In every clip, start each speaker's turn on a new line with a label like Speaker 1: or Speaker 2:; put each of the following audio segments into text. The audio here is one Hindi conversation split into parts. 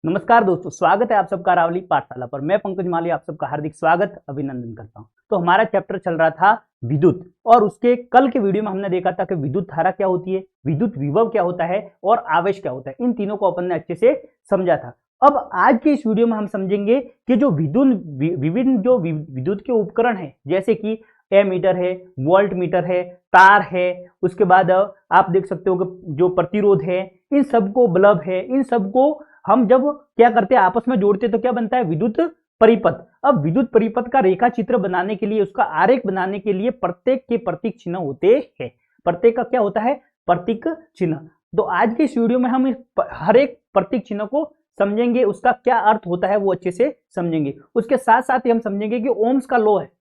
Speaker 1: नमस्कार दोस्तों, स्वागत है आप सबका रावली पाठशाला पर। मैं पंकज माली आप सबका हार्दिक स्वागत अभिनंदन करता हूं। तो हमारा चैप्टर चल रहा था विद्युत, और उसके कल के वीडियो में हमने देखा था कि विद्युत धारा क्या होती है, विद्युत विभव क्या होता है और आवेश क्या होता है। इन तीनों को अपन ने अच्छे से समझा था। अब आज के इस वीडियो में हम समझेंगे कि जो विभिन्न जो विद्युत के उपकरण है, जैसे कि एमीटर है, वोल्ट मीटर है, तार है, उसके बाद आप देख सकते हो कि जो प्रतिरोध है, इन सबको, बल्ब है, इन सबको हम जब क्या करते हैं, आपस में जोड़ते हैं तो क्या बनता है, विद्युत परिपथ। अब विद्युत परिपथ का रेखा चित्र बनाने के लिए, उसका आरेख बनाने के लिए प्रत्येक के प्रतीक चिन्ह होते हैं। प्रत्येक का क्या होता है, प्रतीक चिन्ह। तो आज के इस वीडियो में हम हर एक प्रतीक चिन्ह को समझेंगे, उसका क्या अर्थ होता है वो अच्छे से समझेंगे। उसके साथ साथ ही हम समझेंगे कि ओम्स का लॉ है,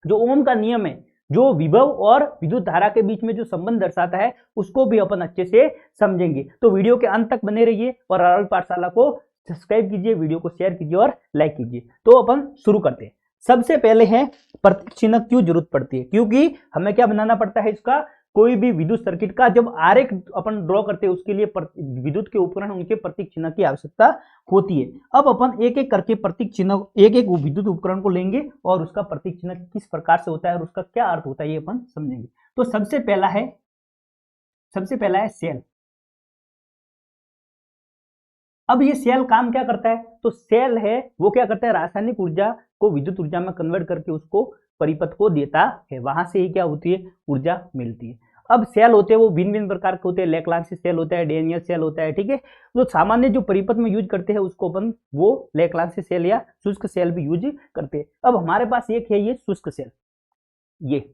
Speaker 1: जो ओम का नियम है, जो विभव और विद्युत धारा के बीच में जो संबंध दर्शाता है, उसको भी अपन अच्छे से समझेंगे। तो वीडियो के अंत तक बने रहिए और रावल पाठशाला को सब्सक्राइब कीजिए, वीडियो को शेयर कीजिए और लाइक कीजिए। तो अपन शुरू करते हैं। सबसे पहले है प्रतीक चिन्ह क्यों जरूरत पड़ती है, क्योंकि हमें क्या बनाना पड़ता है, इसका कोई भी विद्युत सर्किट का जब आरेख अपन ड्रॉ करते हैं, उसके लिए विद्युत के उपकरण, उनके प्रतीक चिन्ह की आवश्यकता होती है। अब अपन एक एक करके प्रतीक चिन्ह, एक एक विद्युत उपकरण को लेंगे और उसका प्रतीक चिन्ह किस प्रकार से होता है और उसका क्या अर्थ होता है, ये अपन समझेंगे। तो सबसे पहला है सेल। अब ये सेल काम क्या करता है, तो सेल है वो क्या करता है, रासायनिक ऊर्जा को विद्युत ऊर्जा में कन्वर्ट करके उसको परिपथ को देता है, वहां से ही क्या होती है, ऊर्जा मिलती है। अब सेल होते हैं वो भिन्न भिन्न प्रकार के होते हैं, लेक्लांसी सेल होता है, डेनियल सेल होता है, ठीक है। तो सामान्य जो परिपथ में यूज करते हैं उसको अपन वो लेक्लांसी सेल या शुष्क सेल भी यूज करते हैं। अब हमारे पास एक है ये शुष्क सेल, ये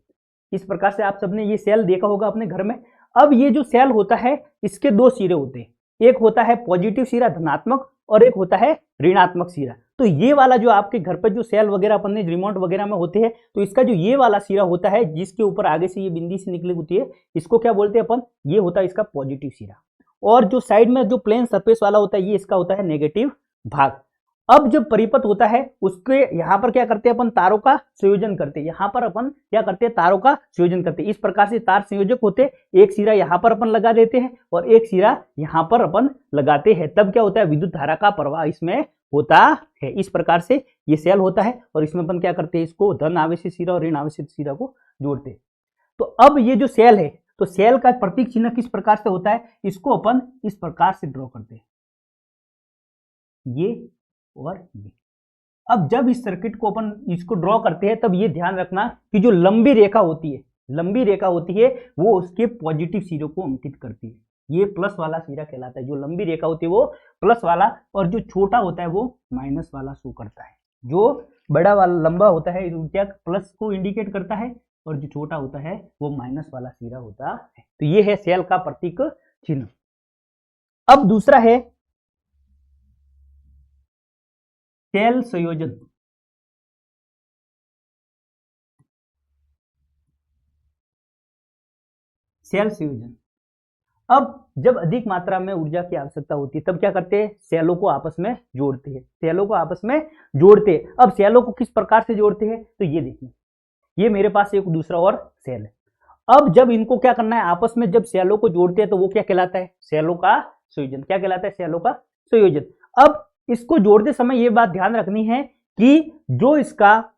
Speaker 1: इस प्रकार से आप सबने ये सेल देखा होगा अपने घर में। अब ये जो सेल होता है, इसके दो सिरे होते हैं, एक होता है पॉजिटिव सिरा धनात्मक और एक होता है ऋणात्मक सिरा। तो ये वाला जो आपके घर पर जो सेल वगैरह अपन ने रिमोट वगैरह में होते हैं, तो इसका जो ये वाला सिरा होता है, जिसके ऊपर आगे से ये बिंदी से निकली होती है, इसको क्या बोलते हैं अपन, ये होता है इसका पॉजिटिव सिरा। और जो साइड में जो प्लेन सरफेस वाला होता है, ये इसका होता है नेगेटिव भाग। अब जब परिपथ होता है, उसके यहां पर क्या करते हैं अपन, तारों का संयोजन करते हैं। यहां पर अपन क्या करते हैं, तारों का संयोजन करते हैं। इस प्रकार से तार संयोजक होते हैं, एक सिरा यहां पर अपन लगा देते हैं और एक सिरा यहां पर अपन लगाते हैं, तब क्या होता है, विद्युत धारा का प्रवाह इसमें होता है। इस प्रकार से ये सेल होता है और इसमें अपन क्या करते हैं, इसको धन आवेशित सिरा और ऋण आवेशित सिरा को जोड़ते हैं। तो अब ये जो सेल है, तो सेल का प्रतीक चिन्ह किस प्रकार से होता है, इसको अपन इस प्रकार से ड्रॉ करते हैं, ये और ये। अब जब इस सर्किट को अपन इसको ड्रॉ करते हैं, तब ये ध्यान रखना कि जो लंबी रेखा होती है वो उसके पॉजिटिव सिरों को अंकित करती है। ये प्लस वाला सिरा कहलाता है, जो लंबी रेखा होती है वो प्लस वाला, और जो छोटा होता है वो माइनस वाला शो करता है। जो बड़ा वाला लंबा होता है क्या प्लस को इंडिकेट करता है, और जो छोटा होता है वो माइनस वाला सिरा होता है। तो ये है सेल का प्रतीक चिन्ह। अब दूसरा है सेल संयोजन। सेल संयोजन, अब जब अधिक मात्रा में ऊर्जा की आवश्यकता होती है, तब क्या करते हैं, सेलों को आपस में जोड़ते हैं, अब सेलों को किस प्रकार से जोड़ते हैं, तो ये देखिए, ये मेरे पास एक दूसरा और सेल है। अब जब इनको क्या करना है, आपस में जब सेलों को जोड़ते हैं, तो वो क्या कहलाता है, सेलों का संयोजन। क्या कहलाता है, सेलों का संयोजन। अब इसको जोड़ते समय ये बात ध्यान रखनी है कि जो इसका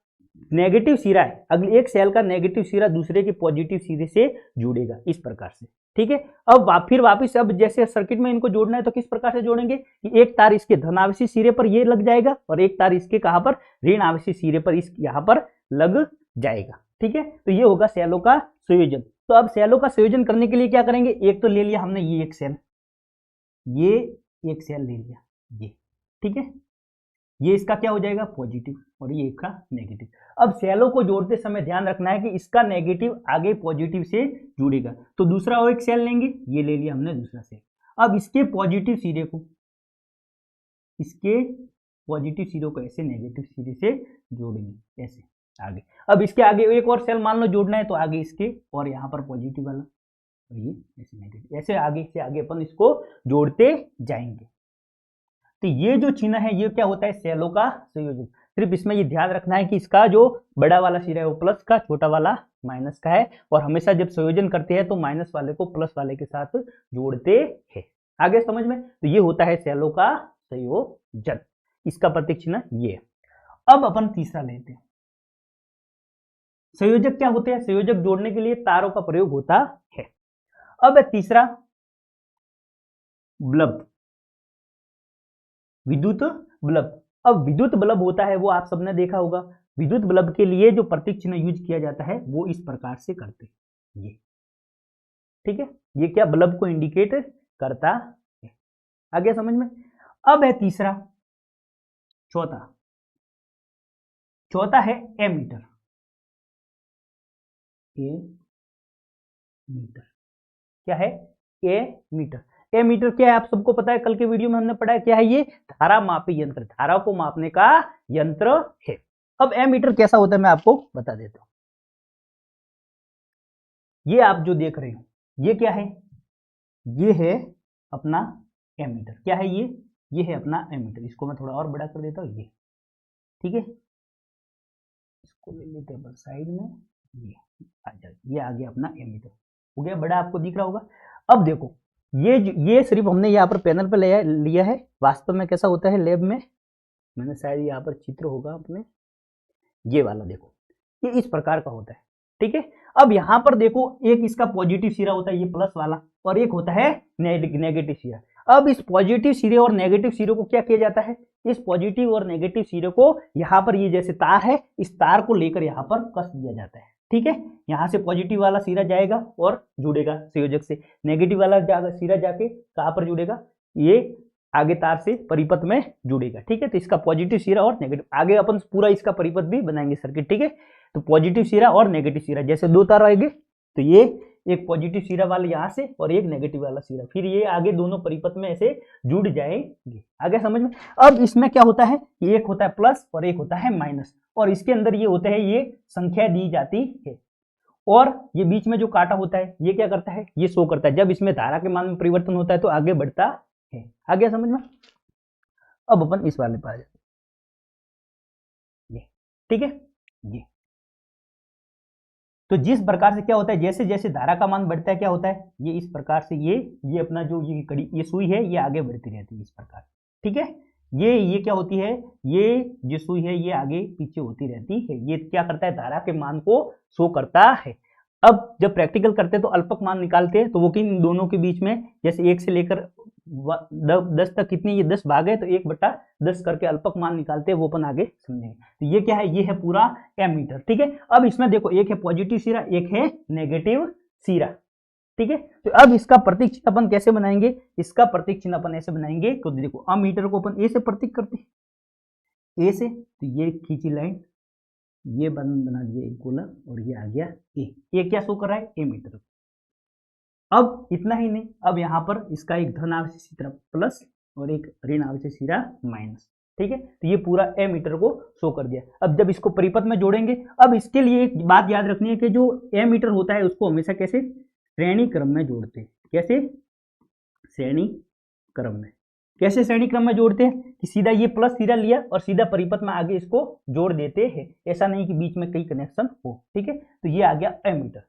Speaker 1: नेगेटिव सिरा है, अगले एक सेल का नेगेटिव सिरा दूसरे के पॉजिटिव सिरे से जुड़ेगा, इस प्रकार से, ठीक है। अब फिर वापिस, अब जैसे सर्किट में इनको जोड़ना है तो किस प्रकार से जोड़ेंगे कि एक तार इसके धन आवेशित सिरे पर ये लग जाएगा और एक तार इसके कहां पर, ऋण आवेशित सिरे पर, इस यहां पर लग जाएगा, ठीक है। तो ये होगा सेलों का संयोजन। तो अब सेलों का संयोजन करने के लिए क्या करेंगे, एक तो ले लिया हमने ये एक सेल, ये एक सेल ले लिया, ये, ठीक है, ये इसका क्या हो जाएगा, पॉजिटिव, और ये इसका नेगेटिव। अब सेलों को जोड़ते समय ध्यान रखना है कि इसका नेगेटिव आगे पॉजिटिव से जुड़ेगा। तो दूसरा और एक सेल लेंगे, ये ले लिया हमने दूसरा सेल। अब इसके पॉजिटिव सिरे को ऐसे नेगेटिव सिरे से जोड़ेंगे, ऐसे आगे। अब इसके आगे एक और सेल मान लो जोड़ना है, तो आगे इसके और यहाँ पर पॉजिटिव वाला, और ये ऐसे नेगेटिव, ऐसे आगे से आगे अपन इसको जोड़ते जाएंगे। तो ये जो चिन्ह है, ये क्या होता है, सेलों का संयोजन। सिर्फ इसमें ये ध्यान रखना है कि इसका जो बड़ा वाला सिरा है वो प्लस का, छोटा वाला माइनस का है, और हमेशा जब संयोजन करते हैं तो माइनस वाले को प्लस वाले के साथ जोड़ते हैं। आगे समझ में, तो ये होता है सेलों का संयोजन, इसका प्रतीक चिन्ह ये है। अब अपन तीसरा लेते हैं। संयोजक क्या होते हैं? संयोजक जोड़ने के लिए तारों का प्रयोग होता है। अब तीसरा बल्ब, विद्युत बल्ब। अब विद्युत बल्ब होता है वो आप सबने देखा होगा। विद्युत बल्ब के लिए जो प्रतीक चिन्ह यूज किया जाता है वो इस प्रकार से करते हैं, ये ठीक है। ये क्या बल्ब को इंडिकेट करता है। आ गया समझ में। अब है तीसरा, चौथा है एमीटर। मीटर क्या है? एमीटर। एमीटर क्या है आप सबको पता है, कल के वीडियो में हमने पढ़ा है क्या है ये? धारा मापी यंत्र, धारा को मापने का यंत्र है। अब एमीटर कैसा होता है मैं आपको बता देता हूं। ये आप जो देख रहे हो ये क्या है? ये है अपना एमीटर। क्या है ये है अपना एमीटर। इसको मैं थोड़ा और बड़ा कर देता हूं, ये ठीक है। इसको ले लेते हैं साइड में, ये आ जाए, ये आ गया अपना एमीटर। हो गया बड़ा, आपको दिख रहा होगा। अब देखो ये सिर्फ हमने यहाँ पर पैनल पर लिया है, वास्तव में कैसा होता है लैब में, मैंने शायद यहाँ पर चित्र होगा अपने, ये वाला देखो, ये इस प्रकार का होता है, ठीक है। अब यहाँ पर देखो एक इसका पॉजिटिव सिरा होता है ये प्लस वाला, और एक होता है नेगेटिव सिरा। अब इस पॉजिटिव सिरे और नेगेटिव सिरे को क्या किया जाता है? इस पॉजिटिव और नेगेटिव सिरे को यहाँ पर, ये जैसे तार है, इस तार को लेकर यहाँ पर कस दिया जाता है, ठीक है। यहाँ से पॉजिटिव वाला सिरा जाएगा और जुड़ेगा संयोजक से, नेगेटिव वाला सिरा जाके कहाँ पर जुड़ेगा? ये आगे तार से परिपथ में जुड़ेगा, ठीक है। तो इसका पॉजिटिव सिरा और नेगेटिव, आगे अपन पूरा इसका परिपथ भी बनाएंगे सर्किट, ठीक है। तो पॉजिटिव सिरा और नेगेटिव सिरा, जैसे दो तार आएंगे तो ये एक पॉजिटिव सिरा वाला यहाँ से और एक नेगेटिव वाला सिरा, फिर ये आगे दोनों परिपथ में ऐसे जुड़ जाएंगे। आगे समझ में। अब इसमें क्या होता है, एक होता है प्लस और एक होता है माइनस, और इसके अंदर ये होता है, ये संख्या दी जाती है, और ये बीच में जो कांटा होता है ये क्या करता है? ये शो करता है जब इसमें धारा के मान में परिवर्तन होता है तो आगे बढ़ता है। आ गया समझ में। अब अपन इस वाले पर आ जाते, ये ठीक है। ये तो जिस प्रकार से क्या होता है, जैसे जैसे धारा का मान बढ़ता है क्या होता है, ये इस प्रकार से ये अपना जो ये कड़ी, ये सुई है, ये आगे बढ़ती रहती है इस प्रकार, ठीक है। ये क्या होती है, ये जो सुई है ये आगे पीछे होती रहती है। ये क्या करता है? धारा के मान को शो करता है। अब जब प्रैक्टिकल करते हैं तो अल्पक मान निकालते हैं, तो वो किन दोनों के बीच में, जैसे 1 से लेकर 10 तक कितनी, ये 10 भाग है तो 1/10 करके अल्पक मान निकालते हैं, वो अपन आगे समझेंगे। तो ये क्या है? ये है पूरा एमीटर, ठीक है। अब इसमें देखो एक है पॉजिटिव सिरा, एक है नेगेटिव सिरा, ठीक है। तो अब इसका प्रतीक चिन्ह अपन कैसे बनाएंगे? इसका प्रतीक चिन्ह अपन ऐसे बनाएंगे, तो देखो अमीटर को अपन ए से प्रतीक करते हैं, ए से, तो ये खींची लाइन, ये बना दिया एक गोला, और ये आ गया ए। ये क्या शो कर रहा है? एमीटर। अब इतना ही नहीं, अब यहाँ पर इसका एक धन आवेश सिरा प्लस और एक ऋण आवेश सिरा माइनस, ठीक है। तो ये पूरा एमीटर को शो कर दिया। अब जब इसको परिपथ में जोड़ेंगे, अब इसके लिए एक बात याद रखनी है कि जो एमीटर होता है उसको हमेशा कैसे श्रेणी क्रम में जोड़ते हैं। कैसे? श्रेणी क्रम में। कैसे श्रेणी क्रम में जोड़ते हैं कि सीधा ये प्लस सिरा लिया और सीधा परिपथ में आगे इसको जोड़ देते हैं, ऐसा नहीं कि बीच में कई कनेक्शन हो, ठीक है। तो ये आ गया एमीटर।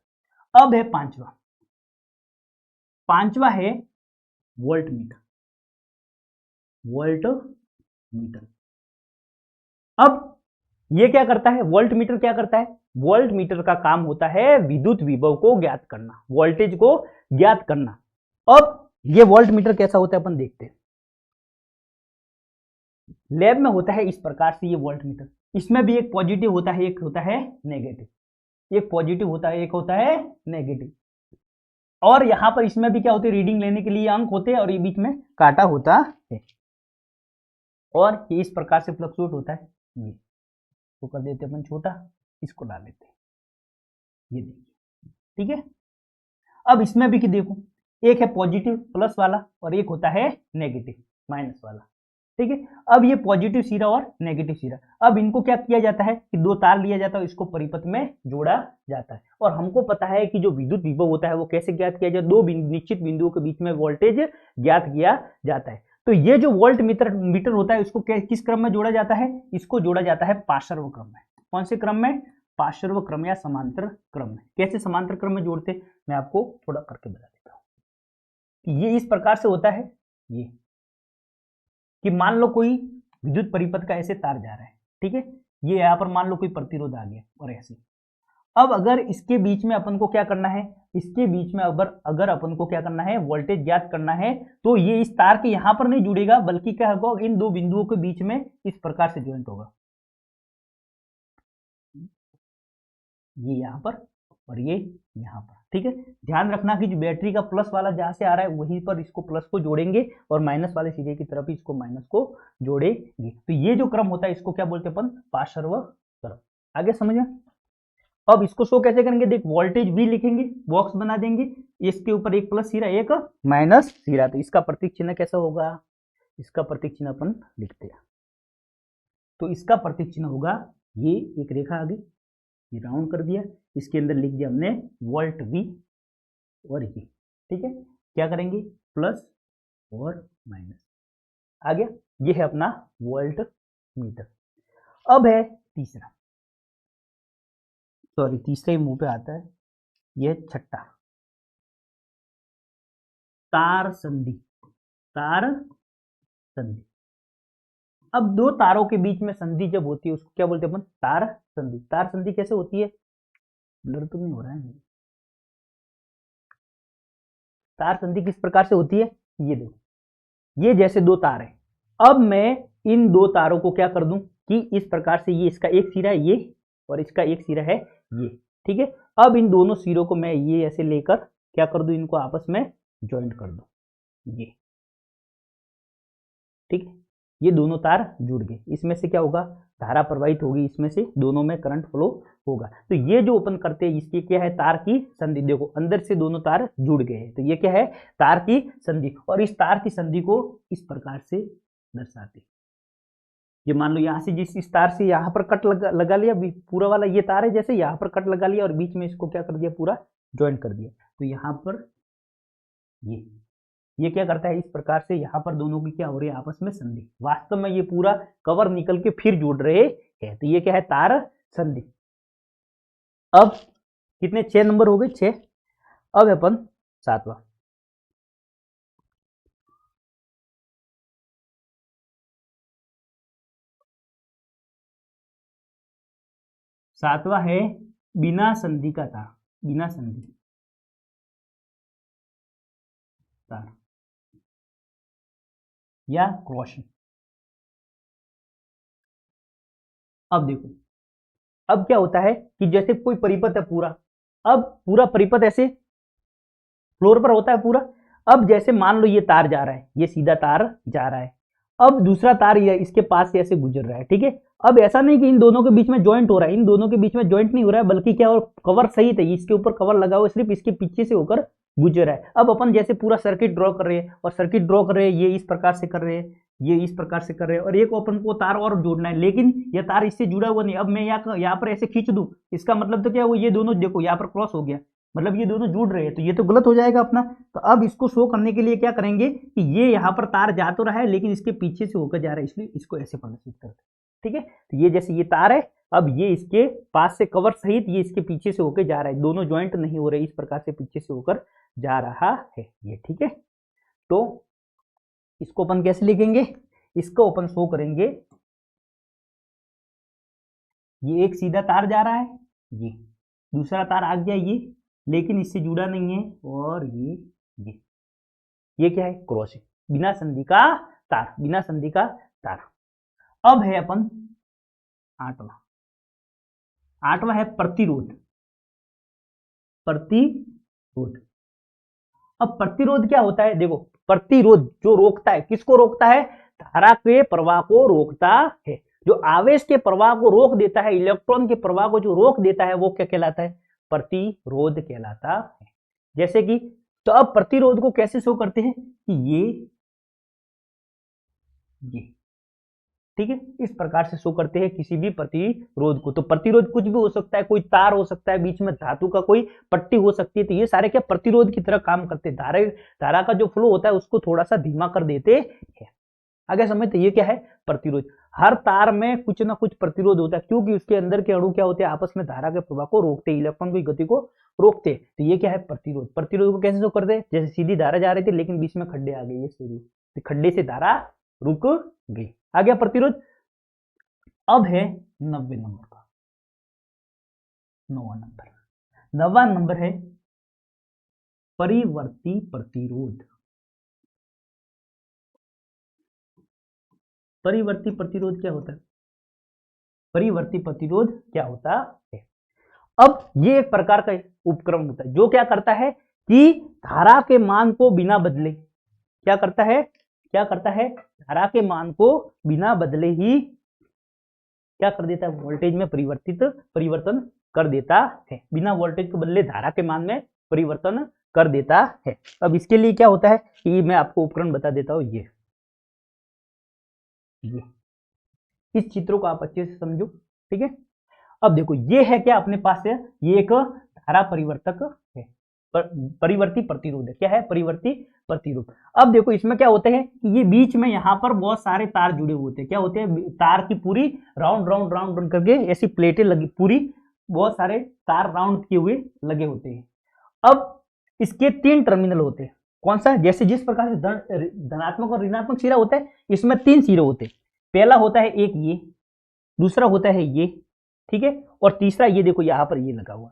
Speaker 1: अब है पांचवा है वोल्ट मीटर। अब ये क्या करता है? वोल्ट मीटर क्या करता है? वोल्ट मीटर का काम होता है विद्युत विभव को ज्ञात करना, वोल्टेज को ज्ञात करना। अब ये वोल्ट मीटर कैसा होता है अपन देखते हैं। लैब में होता है इस प्रकार से ये वोल्ट मीटर, इसमें भी एक पॉजिटिव होता है, एक होता है नेगेटिव, एक पॉजिटिव होता है, एक होता है नेगेटिव। और यहां पर इसमें भी क्या होती है? रीडिंग लेने के लिए अंक होते हैं और ये बीच में काटा होता है, और ये इस प्रकार से फ्लक्चुएट होता है। ये तो कर देते अपन छोटा, इसको ला लेते हैं, ये देखिए, ठीक है। अब इसमें भी कि देखो एक है पॉजिटिव प्लस वाला और एक होता है नेगेटिव माइनस वाला, ठीक है। अब ये पॉजिटिव सिरा और नेगेटिव सिरा, अब इनको क्या किया जाता है कि दो तार लिया जाता है, इसको परिपथ में जोड़ा जाता है। और हमको पता है कि जो विद्युत विभव होता है वो कैसे ज्ञात किया जाए? दो निश्चित बिंदुओं के बीच में वोल्टेज ज्ञात किया जाता है। तो ये जो वोल्ट मीटर होता है इसको किस क्रम में जोड़ा जाता है? इसको जोड़ा जाता है पार्श्व क्रम में। कौन से क्रम में? पार्श्व क्रम या समांतर क्रम में। कैसे समांतर क्रम में जोड़ते, मैं आपको थोड़ा करके बता देता हूँ। ये इस प्रकार से होता है, ये कि मान लो कोई विद्युत परिपथ का ऐसे तार जा रहा है, ठीक है, ये यहाँ पर मान लो कोई प्रतिरोध आ गया और ऐसे। अब अगर इसके बीच में अपन को क्या करना है, इसके बीच में अगर अपन को क्या करना है, वोल्टेज ज्ञात करना है, तो ये इस तार के यहां पर नहीं जुड़ेगा, बल्कि क्या होगा, इन दो बिंदुओं के बीच में इस प्रकार से ज्वाइंट होगा, ये यहां पर और ये यहां पर, ठीक है। ध्यान रखना कि जो बैटरी का प्लस वाला जहां से आ रहा है वहीं पर इसको प्लस को जोड़ेंगे और माइनस वाले सिरे की तरफ इसको माइनस को जोड़ेंगे। तो ये जो क्रम होता है इसको क्या बोलते हैं अपन, पार्श्व क्रम। आगे समझे। अब इसको शो कैसे करेंगे, देख वोल्टेज V लिखेंगे, बॉक्स बना देंगे, इसके ऊपर एक प्लस सिरा एक माइनस सिरा, तो इसका प्रतीक चिन्ह कैसा होगा, इसका प्रतीक चिन्ह अपन लिखते हैं। तो इसका प्रतीक चिन्ह होगा, ये एक रेखा आ गई, ये राउंड कर दिया, इसके अंदर लिख दिया हमने वोल्ट V और ये, ठीक है। क्या करेंगे, प्लस और माइनस, आ गया। ये है अपना वोल्ट मीटर। अब है तीसरा, सॉरी तीसरे मुंह पे आता है, यह छठा, तार संधि। तार संधि। अब दो तारों के बीच में संधि जब होती है उसको क्या बोलते हैं अपन, तार संधि। तार संधि कैसे होती है, ब्लर तो नहीं हो रहा है, तार संधि किस प्रकार से होती है, ये देखो, ये जैसे दो तार है, अब मैं इन दो तारों को क्या कर दूं कि इस प्रकार से, ये इसका एक सिरा है ये और इसका एक सिरा है ये, ठीक है। अब इन दोनों सिरों को मैं ये ऐसे लेकर क्या कर दूं, इनको आपस में ज्वाइंट कर दूं, ये, ठीक है। ये दोनों तार जुड़ गए, इसमें से क्या होगा, धारा प्रवाहित होगी, इसमें से दोनों में करंट फ्लो होगा। तो ये जो ओपन करते हैं इसकी क्या है, तार की संधि। देखो अंदर से दोनों तार जुड़ गए हैं, तो ये क्या है, तार की संधि। और इस तार की संधि को इस प्रकार से दर्शाते, ये मान लो यहाँ से जिस इस तार से यहाँ पर कट लगा लिया, पूरा वाला ये तार है, जैसे यहाँ पर कट लगा लिया और बीच में इसको क्या कर दिया, पूरा ज्वाइंट कर दिया, तो यहाँ पर ये क्या करता है, इस प्रकार से यहाँ पर दोनों की क्या हो रही है, आपस में संधि। वास्तव में ये पूरा कवर निकल के फिर जुड़ रहे हैं, तो ये क्या है, तार संधि। अब कितने, 6 नंबर हो गए, 6। अब अपन सातवां, सातवां है बिना संधि का तार। बिना संधि तार या क्रॉसिंग। अब देखो, अब क्या होता है कि जैसे कोई परिपथ है पूरा, अब पूरा परिपथ ऐसे फ्लोर पर होता है पूरा। अब जैसे मान लो ये तार जा रहा है, ये सीधा तार जा रहा है, अब दूसरा तार ये इसके पास से ऐसे गुजर रहा है, ठीक है। अब ऐसा नहीं कि इन दोनों के बीच में ज्वाइंट हो रहा है, इन दोनों के बीच में ज्वाइंट नहीं हो रहा है, बल्कि क्या, और कवर सही है, इसके ऊपर कवर लगा हुआ, सिर्फ इसके पीछे से होकर गुजर रहा है। अब अपन जैसे पूरा सर्किट ड्रॉ कर रहे हैं, और सर्किट ड्रॉ कर रहे हैं, ये इस प्रकार से कर रहे हैं, ये इस प्रकार से कर रहे हैं, और एक अपन को तार और जोड़ना है, लेकिन ये तार इससे जुड़ा हुआ नहीं। अब मैं यहाँ पर ऐसे खींच दूं, इसका मतलब तो क्या वो ये दोनों देखो यहाँ पर क्रॉस हो गया, मतलब ये दोनों जुड़ रहे हैं, तो ये तो गलत हो जाएगा अपना। तो अब इसको शो करने के लिए क्या करेंगे कि ये यहाँ पर तार जा तो रहा है, लेकिन इसके पीछे से होकर जा रहा है, इसलिए इसको ऐसे प्रदर्शित करते हैं, ठीक है। तो ये जैसे ये तार है, अब ये इसके पास से कवर सहित ये इसके पीछे से होकर जा रहा है, दोनों ज्वाइंट नहीं हो रहे, इस प्रकार से पीछे से होकर जा रहा है ये, ठीक है। तो इसको अपन कैसे लिखेंगे, इसको अपन शो करेंगे, ये एक सीधा तार जा रहा है, ये दूसरा तार आ गया ये, लेकिन इससे जुड़ा नहीं है, और ये क्या है, क्रॉसिंग, बिना संधि का तार, बिना संधि का तार। अब है अपन आठवां है प्रतिरोध। प्रतिरोध, अब प्रतिरोध क्या होता है, देखो प्रतिरोध जो रोकता है, किसको रोकता है, धारा के प्रवाह को रोकता है। जो आवेश के प्रवाह को रोक देता है, इलेक्ट्रॉन के प्रवाह को जो रोक देता है, वो क्या कहलाता है, प्रतिरोध कहलाता है। जैसे कि, तो अब प्रतिरोध को कैसे शो करते हैं कि ये ठीक है, इस प्रकार से शो करते हैं किसी भी प्रतिरोध को। तो प्रतिरोध कुछ भी हो सकता है, कोई तार हो सकता है, बीच में धातु का कोई पट्टी हो सकती है, तो ये सारे क्या प्रतिरोध की तरह काम करते हैं, धारा का जो फ्लो होता है उसको थोड़ा सा धीमा कर देते हैं। आगे समझते, ये क्या है, प्रतिरोध। हर तार में कुछ ना कुछ प्रतिरोध होता है, क्योंकि उसके अंदर के अणु क्या होते हैं, आपस में धारा के प्रवाह को रोकते, इलेक्ट्रॉन की गति को रोकते। तो ये क्या है, प्रतिरोध। प्रतिरोध को कैसे शो करते हैं, जैसे सीधी धारा जा रही थी, लेकिन बीच में खड्डे आ गए, ये सीधी खड्डे से धारा रुक गई। आ गया प्रतिरोध। अब है 90 नंबर का, 9वां नंबर। 9वां नंबर है परिवर्ती प्रतिरोध। परिवर्ती प्रतिरोध क्या होता है? परिवर्ती प्रतिरोध क्या होता है? अब ये एक प्रकार का उपकरण होता है जो क्या करता है कि धारा के मान को बिना बदले क्या करता है, धारा के मान को बिना बदले ही क्या कर देता है, वोल्टेज में परिवर्तन कर देता है। बिना वोल्टेज को बदले धारा के मान में परिवर्तन कर देता है। अब इसके लिए क्या होता है कि मैं आपको उपकरण बता देता हूं। ये इस चित्रों को आप अच्छे से समझो, ठीक है। अब देखो ये है क्या अपने पास है, ये एक धारा परिवर्तक है, परिवर्ती प्रतिरोध है। क्या है? परिवर्ती प्रतिरोध। अब देखो इसमें क्या होते हैं कि ये बीच में यहाँ पर बहुत सारे तार जुड़े होते हैं। क्या होते हैं? तार की पूरी राउंड राउंड राउंड राउंड करके ऐसी प्लेटें लगी, पूरी बहुत सारे तार राउंड किए हुए लगे होते हैं। अब इसके 3 टर्मिनल होते हैं। कौन सा? जैसे जिस प्रकार से धनात्मक और ऋणात्मक सिरा होता है, इसमें 3 सिरे होते हैं। पहला होता है एक ये, दूसरा होता है ये, ठीक है, और तीसरा ये देखो यहाँ पर ये लगा हुआ,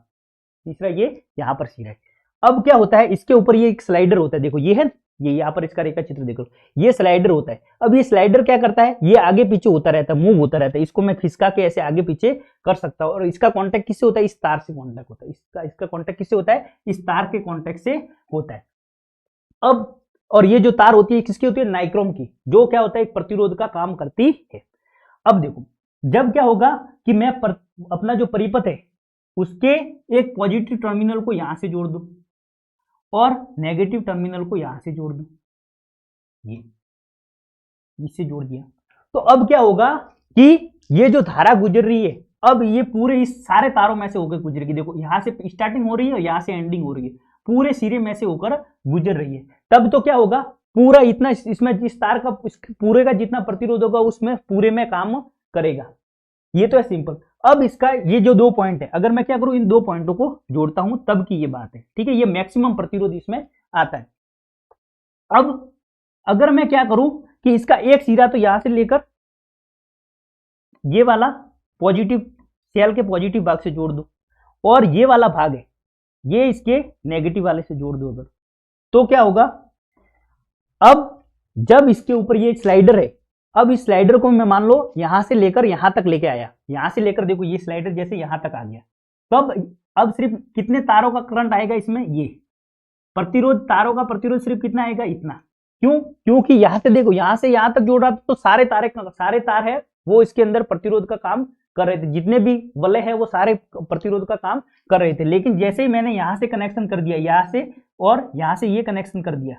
Speaker 1: तीसरा ये यहाँ पर सिरा है। अब क्या होता है, इसके ऊपर ये एक स्लाइडर होता है। देखो ये है, ये यहाँ पर इसका रेखा चित्र देखो, ये स्लाइडर होता है। अब ये स्लाइडर क्या करता है, ये आगे पीछे होता रहता है, मूव होता रहता है। इसको मैं खिसका के ऐसे आगे पीछे कर सकता हूँ। और इसका कॉन्टेक्ट किससे होता है? इस तार से कॉन्टेक्ट होता है। इसका कॉन्टेक्ट किससे होता है? इस तार के कॉन्टेक्ट से होता है। अब और ये जो तार होती है किसकी होती है? नाइक्रोम की, जो क्या होता है एक प्रतिरोध का काम करती है। अब देखो जब क्या होगा कि मैं अपना जो परिपथ है उसके एक पॉजिटिव टर्मिनल को यहां से जोड़ दूं और नेगेटिव टर्मिनल को यहां से जोड़ दूं, ये इससे जोड़ दिया, तो अब क्या होगा कि ये जो धारा गुजर रही है, अब ये पूरे इस सारे तारों में से होकर गुजरेगी। देखो यहां से स्टार्टिंग हो रही है और यहां से एंडिंग हो रही है, पूरे सिरे में से होकर गुजर रही है। तब तो क्या होगा, पूरा इतना इसमें इस तार का पूरे का जितना प्रतिरोध होगा उसमें पूरे में काम करेगा। ये तो है सिंपल। अब इसका ये जो 2 पॉइंट है, अगर मैं क्या करूं, इन 2 पॉइंटों को जोड़ता हूं तब की ये बात है, ठीक है। ये मैक्सिमम प्रतिरोध इसमें आता है। अब अगर मैं क्या करूं कि इसका एक सिरा तो यहां से लेकर ये वाला पॉजिटिव सेल के पॉजिटिव भाग से जोड़ दूं और ये वाला भाग है ये इसके नेगेटिव वाले से जोड़ दूं, अगर तो क्या होगा, अब जब इसके ऊपर ये स्लाइडर है, अब इस स्लाइडर को मैं मान लो यहां से लेकर यहां तक लेके आया, यहां से लेकर देखो ये स्लाइडर जैसे यहां तक आ गया, तब अब सिर्फ कितने तारों का करंट आएगा इसमें, ये प्रतिरोध, तारों का प्रतिरोध सिर्फ कितना आएगा, इतना। क्यों? क्योंकि यहां से देखो यहां से यहां तक जोड़ रहा था तो सारे तार है वो इसके अंदर प्रतिरोध का काम कर रहे थे, जितने भी वलय है वो सारे प्रतिरोध का काम कर रहे थे। लेकिन जैसे ही मैंने यहां से कनेक्शन कर दिया, यहां से और यहां से ये कनेक्शन कर दिया,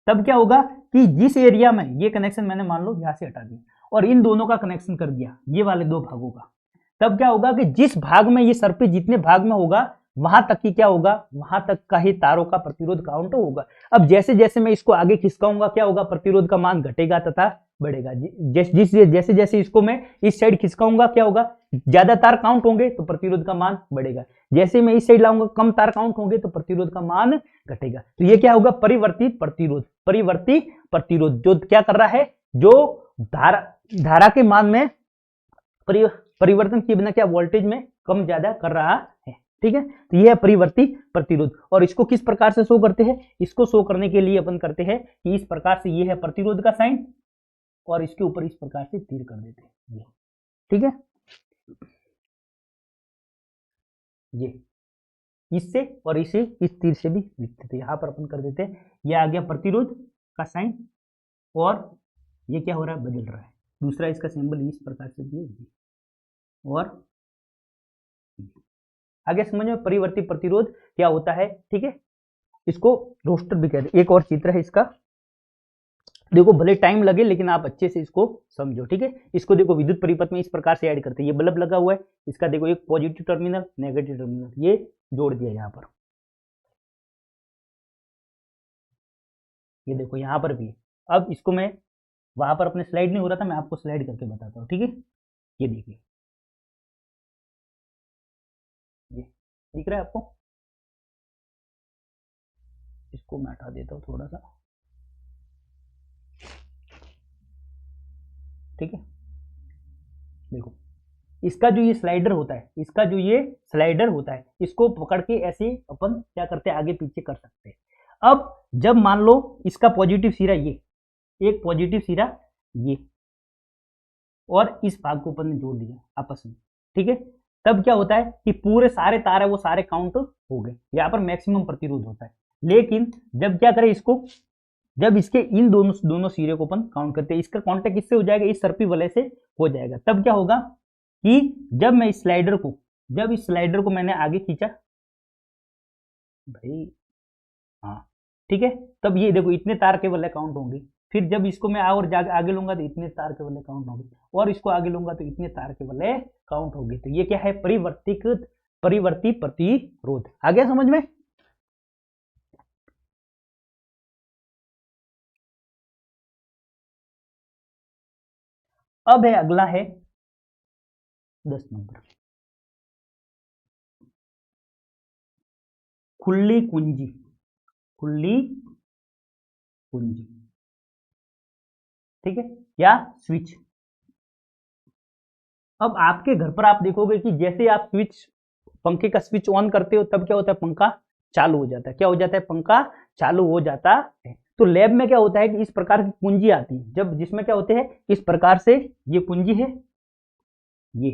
Speaker 1: तब क्या होगा कि जिस एरिया में ये कनेक्शन मैंने मान लो यहां से हटा दिया और इन दोनों का कनेक्शन कर दिया, ये वाले 2 भागों का, तब क्या होगा कि जिस भाग में ये सर्फेस जितने भाग में होगा वहां तक की क्या होगा, वहां तक का ही तारों का प्रतिरोध काउंट होगा। अब जैसे जैसे मैं इसको आगे खिसकाऊंगा क्या होगा, प्रतिरोध का मान घटेगा तथा बढ़ेगा। जैसे जैसे इसको मैं इस साइड खिसकाऊंगा क्या होगा, ज्यादा तार काउंट होंगे तो प्रतिरोध का मान बढ़ेगा। जैसे मैं इस साइड लाऊंगा कम तार काउंट होंगे तो प्रतिरोध का मान घटेगा। तो ये क्या होगा, परिवर्ती प्रतिरोध। परिवर्ती प्रतिरोध जो क्या कर रहा है, जो धारा के मान में परिवर्तन किए बिना क्या वोल्टेज में कम ज्यादा कर रहा है, ठीक है। तो यह है परिवर्ती प्रतिरोध। और इसको किस प्रकार से शो करते हैं, इसको शो करने के लिए अपन करते हैं कि इस प्रकार से, ये है प्रतिरोध का साइन और इसके ऊपर इस प्रकार से तीर कर देते हैं, ठीक है। ये इससे और इसे इस तीर से भी लिखते थे, यहां पर अपन कर देते हैं, ये आ गया प्रतिरोध का साइन और ये क्या हो रहा है, बदल रहा है। दूसरा इसका सिंबल इस प्रकार से दिए और आगे समझ में परिवर्ती प्रतिरोध क्या होता है, ठीक है। इसको रोस्टर भी कहते हैं। एक और चित्र है इसका, देखो भले टाइम लगे लेकिन आप अच्छे से इसको समझो, ठीक है। इसको देखो विद्युत परिपथ में इस प्रकार से ऐड करते हैं। ये बल्ब लगा हुआ है, इसका देखो एक पॉजिटिव टर्मिनल नेगेटिव टर्मिनल ये जोड़ दिया यहाँ पर, ये देखो यहाँ पर भी है। अब इसको मैं, वहां पर अपने स्लाइड नहीं हो रहा था, मैं आपको स्लाइड करके बताता हूँ, ठीक है। ये देखिए, ये दिख रहा है आपको, इसको मैं हटा देता हूँ थोड़ा सा। ठीक है, देखो इसका जो ये स्लाइडर होता है, इसका जो ये स्लाइडर होता है, इसको पकड़ के ऐसे अपन क्या करते हैं, आगे पीछे कर सकते हैं। अब जब मान लो इसका पॉजिटिव सिरा ये, एक पॉजिटिव सिरा ये, और इस भाग को अपन ने जोड़ दिया आपस में, ठीक है, तब क्या होता है कि पूरे सारे तार है वो सारे काउंट हो गए, यहाँ पर मैक्सिमम प्रतिरोध होता है। लेकिन जब क्या करें इसको, जब इसके इन दोनों दोनों सिरे को अपन काउंट करते हैं, इसका कांटेक्ट किससे हो जाएगा, इस सर्पी वलय से हो जाएगा। तब क्या होगा कि जब मैं इस स्लाइडर को, जब इस स्लाइडर को मैंने आगे खींचा भाई, हाँ ठीक है, तब ये देखो इतने तार के वलय काउंट होंगे। फिर जब इसको मैं और आगे लूंगा तो इतने तार के वलय काउंट होंगे, और इसको आगे लूंगा तो इतने तार के वलय काउंट होंगे। तो ये क्या है, परिवर्ती प्रतिरोध। आ गया समझ में? अब है अगला है 10 नंबर, खुली कुंजी। खुली कुंजी, ठीक है, या स्विच। अब आपके घर पर आप देखोगे कि जैसे आप स्विच, पंखे का स्विच ऑन करते हो तब क्या होता है, पंखा चालू हो जाता है। क्या हो जाता है, पंखा चालू हो जाता है। तो लैब में क्या होता है कि इस प्रकार की कुंजी आती है, जब जिसमें क्या होते हैं, इस प्रकार से ये कुंजी है ये,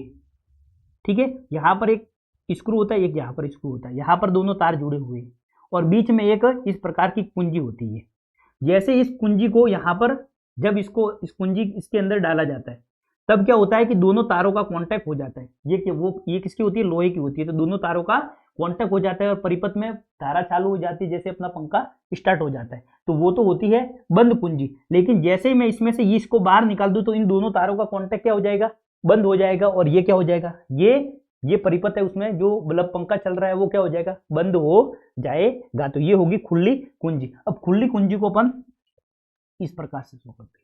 Speaker 1: ठीक है, यहाँ पर एक स्क्रू होता है, एक यहाँ पर स्क्रू होता है, यहाँ पर दोनों तार जुड़े हुए हैं, और बीच में एक इस प्रकार की कुंजी होती है। जैसे इस कुंजी को यहाँ पर, जब इसको इस कुंजी इसके अंदर डाला जाता है, तब क्या होता है कि दोनों तारों का कांटेक्ट हो जाता है। ये किसकी होती है, लोहे की होती है। तो दोनों तारों का कांटेक्ट हो जाता है और परिपथ में धारा चालू हो जाती है, जैसे अपना पंखा स्टार्ट हो जाता है। तो वो तो होती है बंद कुंजी। लेकिन जैसे ही मैं इसमें से इसको बाहर निकाल दूं तो इन दोनों तारों का कांटेक्ट क्या हो जाएगा, बंद हो जाएगा, और ये क्या हो जाएगा, ये परिपथ है उसमें जो बल्ब पंखा चल रहा है वो क्या हो जाएगा, बंद हो जाएगा। तो ये होगी खुली कुंजी। अब खुली कुंजी को अपन इस प्रकार से शो करते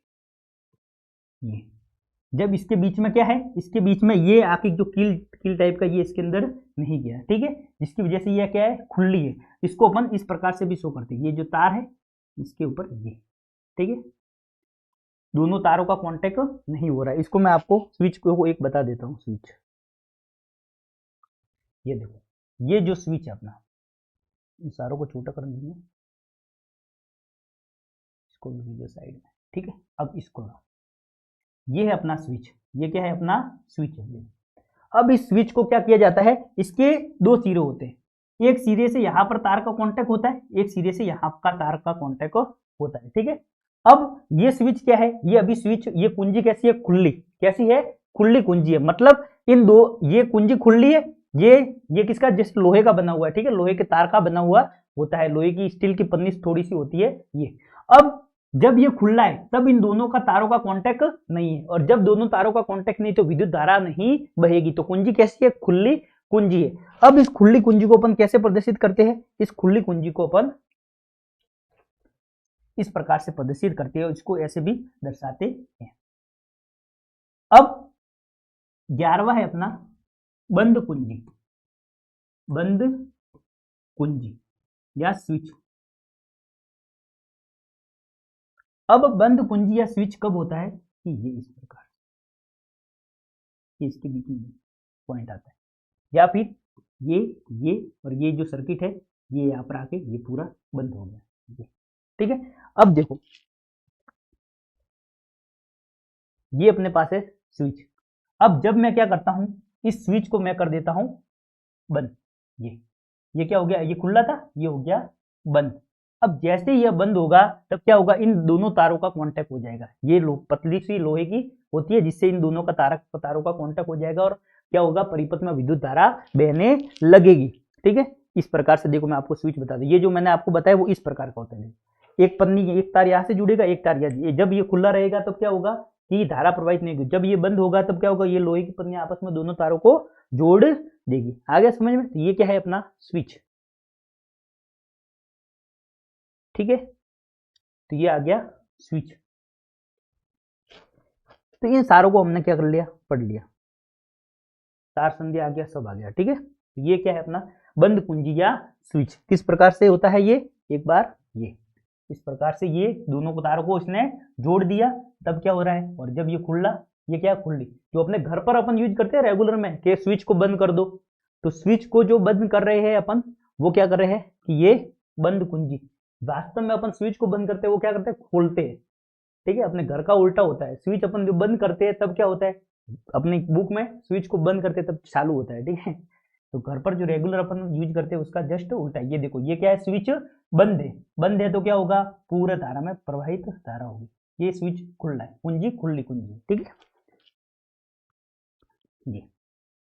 Speaker 1: हैं। ये जब इसके बीच में क्या है, इसके बीच में ये आके जो कील टाइप का ये इसके अंदर नहीं गया, ठीक है, जिसकी वजह से ये क्या है, खुली है। इसको अपन इस प्रकार से भी शो करते हैं। ये जो तार है इसके ऊपर ये, ठीक है, दोनों तारों का कांटेक्ट नहीं हो रहा है। इसको मैं आपको स्विच को एक बता देता हूँ। स्विच, ये देखो, ये जो स्विच है अपना, इन सारों को छोटा कर देंगे, इसको भी वीडियो साइड में, ठीक है। अब इसको ना, ये है अपना स्विच, ये क्या है, अपना स्विच है। अब इस स्विच को क्या किया जाता है, इसके दो सिरे होते हैं, एक सिरे से यहाँ पर तार का कांटेक्ट होता है, एक सिरे से यहाँ का तार का कांटेक्ट होता है, ठीक है। अब ये स्विच क्या है, ये अभी स्विच, ये कुंजी कैसी है, खुली, कैसी है, खुली कुंजी है। मतलब इन दो, ये कुंजी खुली है, ये किसका, जैसे लोहे का बना हुआ है, ठीक है, लोहे के तार का बना हुआ होता है, लोहे की स्टील की पन्नी थोड़ी सी होती है ये। अब जब ये खुला है तब इन दोनों का तारों का कांटेक्ट नहीं है, और जब दोनों तारों का कांटेक्ट नहीं तो विद्युत धारा नहीं बहेगी। तो कुंजी कैसी है, खुली कुंजी है। अब इस खुली कुंजी को अपन कैसे प्रदर्शित करते हैं, इस खुली कुंजी को अपन इस प्रकार से प्रदर्शित करते हैं, इसको ऐसे भी दर्शाते हैं। अब 11वां है अपना बंद कुंजी, बंद कुंजी या स्विच। अब बंद कुंजी या स्विच कब होता है कि ये इस प्रकार, इसके बीच में पॉइंट आता है, या फिर ये और ये जो सर्किट है ये यहाँ पर आके ये पूरा बंद हो गया, ठीक है। अब देखो ये अपने पास है स्विच। अब जब मैं क्या करता हूं, इस स्विच को मैं कर देता हूं बंद, ये क्या हो गया, ये खुला था, ये हो गया बंद। अब जैसे यह बंद होगा तब क्या होगा, इन दोनों तारों का कांटेक्ट हो जाएगा। ये पतली सी लोहे की होती है, जिससे इन दोनों का तारों का कांटेक्ट हो जाएगा, और क्या होगा, परिपथ में विद्युत धारा बहने लगेगी, ठीक है। इस प्रकार से देखो मैं आपको स्विच बता दूं, ये जो मैंने आपको बताया वो इस प्रकार का होता है। एक पन्नी, एक तार यहाँ से जुड़ेगा, एक तार यहाँ, जब ये खुला रहेगा तब क्या होगा कि धारा प्रवाहित नहीं होगी, जब ये बंद होगा तब क्या होगा, ये लोहे की पन्नी आपस में दोनों तारों को जोड़ देगी। आ गया समझ में? तो ये क्या है अपना स्विच, ठीक है, तो ये आ गया स्विच। तो इन सारों को हमने क्या कर लिया, पढ़ लिया, तार संध्या आ गया, सब आ गया, ठीक है। तो ये क्या है अपना बंद कुंजी या स्विच। किस प्रकार से होता है ये, एक बार ये इस प्रकार से ये दोनों को तारों को इसने जोड़ दिया, तब क्या हो रहा है, और जब ये खुला ये क्या है, खुली। जो अपने घर पर अपन यूज करते हैं रेगुलर में कि स्विच को बंद कर दो, तो स्विच को जो बंद कर रहे हैं अपन, वो क्या कर रहे हैं कि ये बंद कुंजी। वास्तव में अपन स्विच को बंद करते हैं वो क्या करते हैं, खोलते हैं। ठीक है, अपने घर का उल्टा होता है। स्विच अपन जो बंद करते हैं तब क्या होता है, अपनी बुक में स्विच को बंद करते हैं तब चालू होता है। ठीक है, तो घर पर जो रेगुलर अपन यूज करते हैं उसका जस्ट उल्टा है। ये देखो, ये क्या है, स्विच बंद है। बंद है तो क्या होगा, पूरे धारा में प्रवाहित धारा होगी। ये स्विच खुला है, कुंजी खुली कुंजी। ठीक है जी।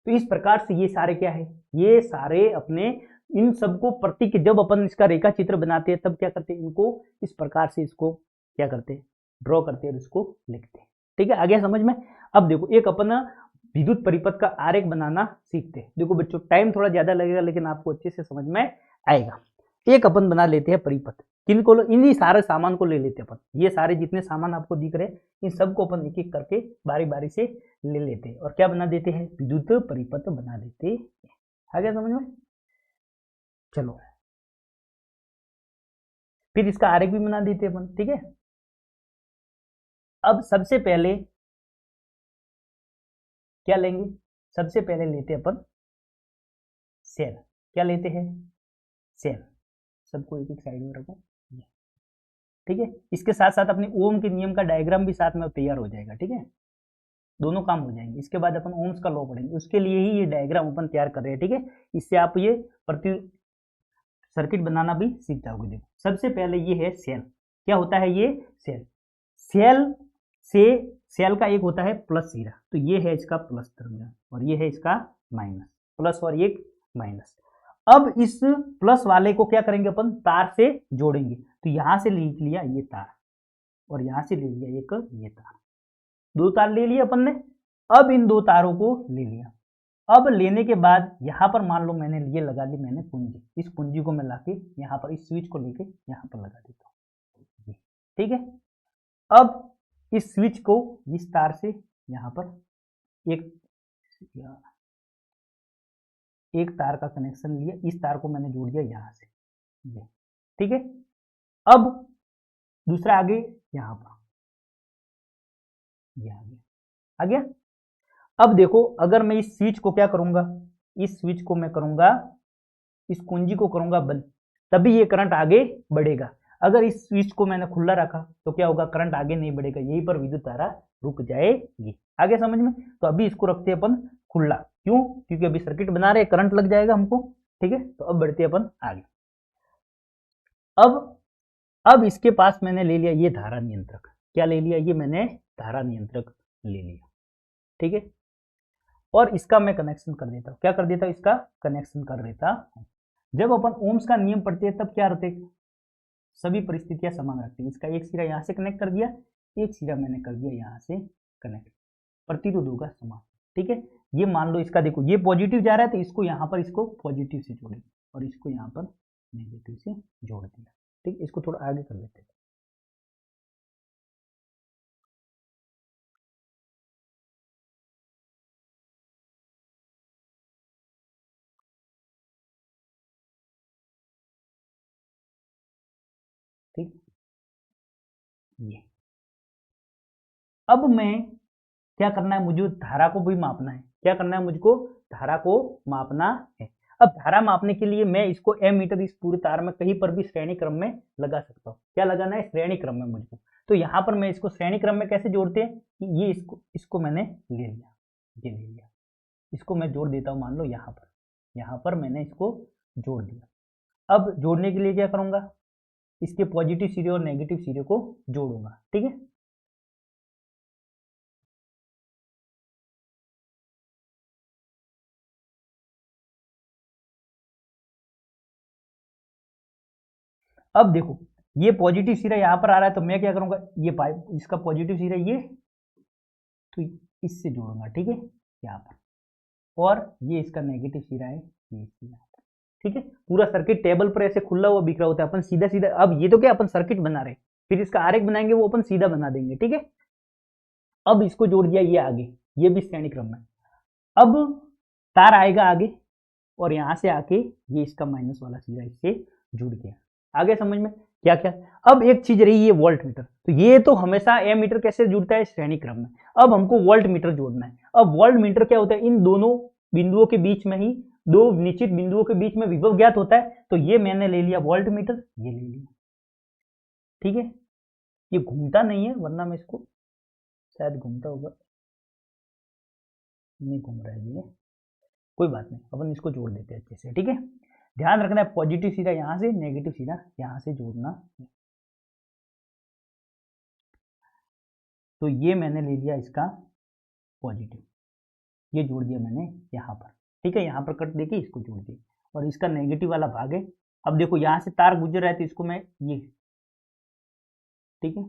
Speaker 1: तो इस प्रकार से ये सारे क्या है, ये सारे अपने इन सबको प्रतीक, जब अपन इसका रेखा चित्र बनाते हैं तब क्या करते हैं, इनको इस प्रकार से इसको क्या करते हैं, ड्रॉ करते हैं और इसको लिखते हैं। ठीक है, आ गया समझ में। अब देखो, एक अपन विद्युत परिपथ का आरेख बनाना सीखते हैं। देखो बच्चों, टाइम थोड़ा ज्यादा लगेगा लेकिन आपको अच्छे से समझ में आएगा। एक अपन बना लेते हैं परिपथ। किनको, इन्हीं सारे सामान को ले लेते हैं अपन। ये सारे जितने सामान आपको दिख रहे हैं इन सबको अपन एक एक करके बारी बारी से ले लेते हैं और क्या बना देते हैं, विद्युत परिपथ बना देते हैं। आ गया समझ में। चलो फिर इसका आरेख भी बना देते हैं अपन। ठीक है, अब सबसे पहले क्या लेंगे, सबसे पहले लेते हैं अपन सेल। क्या लेते हैं, सेल। सबको एक एक साइड में रखो। ठीक है, इसके साथ साथ अपने ओम के नियम का डायग्राम भी साथ में तैयार हो जाएगा। ठीक है, दोनों काम हो जाएंगे। इसके बाद अपन ओम्स का लॉ पढ़ेंगे, उसके लिए ही ये डायग्राम अपन तैयार कर रहे हैं। ठीक है, इससे आप ये प्रति सर्किट बनाना भी सीख जाओगे। देखो सबसे पहले ये है सेल। क्या होता है ये सेल, सेल से सेल का एक होता है प्लस सिरा, तो ये है इसका प्लस टर्मिनल और ये है इसका माइनस, प्लस और एक माइनस। अब इस प्लस वाले को क्या करेंगे अपन, तार से जोड़ेंगे। तो यहां से लिख लिया ये तार और यहां से ले लिया एक ये तार, दो तार ले लिए अपन ने। अब इन दो तारों को ले लिया। अब लेने के बाद यहां पर मान लो मैंने ये लगा ली मैंने कुंजी, इस कुंजी को मैं लाके यहां पर इस स्विच को लेके यहां पर लगा देता हूं। ठीक है, अब इस स्विच को इस तार से यहां पर एक तार का कनेक्शन लिया, इस तार को मैंने जोड़ दिया यहां से ये। ठीक है, अब दूसरा आगे यहां पर ये आ गया। अब देखो, अगर मैं इस स्विच को क्या करूंगा, इस स्विच को मैं करूंगा, इस कुंजी को करूंगा बंद, तभी ये करंट आगे बढ़ेगा। अगर इस स्विच को मैंने खुला रखा तो क्या होगा, करंट आगे नहीं बढ़ेगा, यहीं पर विद्युत धारा रुक जाएगी। आगे समझ में। तो अभी इसको रखते हैं अपन खुला, क्यों, क्योंकि अभी सर्किट बना रहे, करंट लग जाएगा हमको। ठीक है, तो अब बढ़ते हैं अपन आगे। अब इसके पास मैंने ले लिया ये धारा नियंत्रक। क्या ले लिया, ये मैंने धारा नियंत्रक ले लिया। ठीक है, और इसका मैं कनेक्शन कर देता हूं। क्या कर देता हूं, इसका कनेक्शन कर देता हूं। जब अपन ओम्स का नियम पढ़ते हैं तब क्या रहते, सभी परिस्थितियां समान रखती है। इसका एक सिरा यहां से कनेक्ट कर दिया, एक सिरा मैंने कर दिया यहां से कनेक्ट, प्रतिरोध होगा समान। ठीक है, ये मान लो इसका देखो ये पॉजिटिव जा रहा है तो इसको यहां पर इसको पॉजिटिव से जोड़ेंगे और इसको यहां पर नेगेटिव से जोड़ दिया। ठीक, इसको थोड़ा आगे कर लेते हैं। ठीक, ये अब मैं क्या करना है, मुझे धारा को भी मापना है। क्या करना है मुझको, धारा को मापना है। अब धारा मापने के लिए मैं इसको एमीटर इस पूरे तार में कहीं पर भी श्रेणी क्रम में लगा सकता हूँ। क्या लगाना है, श्रेणी क्रम में मुझको। तो यहाँ पर मैं इसको श्रेणी क्रम में कैसे जोड़ते हैं कि ये इसको मैंने ले लिया, ये ले लिया, इसको मैं जोड़ देता हूँ। मान लो यहाँ पर मैंने इसको जोड़ दिया। अब जोड़ने के लिए क्या करूंगा, इसके पॉजिटिव सिरे और नेगेटिव सिरे को जोड़ूंगा। ठीक है, अब देखो ये पॉजिटिव सिरा यहाँ पर आ रहा है तो मैं क्या करूंगा, ये पाइप इसका पॉजिटिव सिरा ये, तो इससे जोड़ूंगा। ठीक है, यहाँ पर, और ये इसका नेगेटिव सिरा है ये इससे यहाँ पर। ठीक है, पूरा सर्किट टेबल पर ऐसे खुला हुआ बिखरा होता है, अपन सीधा सीधा, अब ये तो क्या अपन सर्किट बना रहे, फिर इसका आरेख बनाएंगे वो अपन सीधा बना देंगे। ठीक है, अब इसको जोड़ दिया ये आगे, ये भी श्रेणी क्रम में। अब तार आएगा आगे और यहां से आके ये इसका माइनस वाला सिरा इससे जुड़ गया। आगे समझ में। क्या क्या। अब एक चीज रही ये वोल्ट मीटर, तो ये तो हमेशा एमीटर कैसे जुड़ता है, श्रेणी क्रम में। अब हमको वोल्ट मीटर जोड़ना है। अब वोल्ट मीटर क्या होता है, इन दोनों बिंदुओं के बीच में ही, दो निश्चित बिंदुओं के बीच में विभव ज्ञात होता है, तो ये मैंने ले लिया वोल्ट मीटर, ये ले लिया, ठीक है। ये घूमता नहीं है, वरना मैं इसको शायद घूमता होगा, नहीं घूम रहा है ये, कोई बात नहीं, अपन इसको जोड़ देते हैं अच्छे से, ठीक है। ध्यान रखना है पॉजिटिव सीधा यहां से, नेगेटिव सीधा यहां से जोड़ना। तो ये मैंने ले लिया इसका पॉजिटिव, ये जोड़ दिया मैंने यहाँ पर, ठीक है। यहाँ पर कट देके इसको जोड़ दिया, और इसका नेगेटिव वाला भाग है। अब देखो यहाँ से तार गुजर रहा है, तो इसको मैं ये, ठीक है,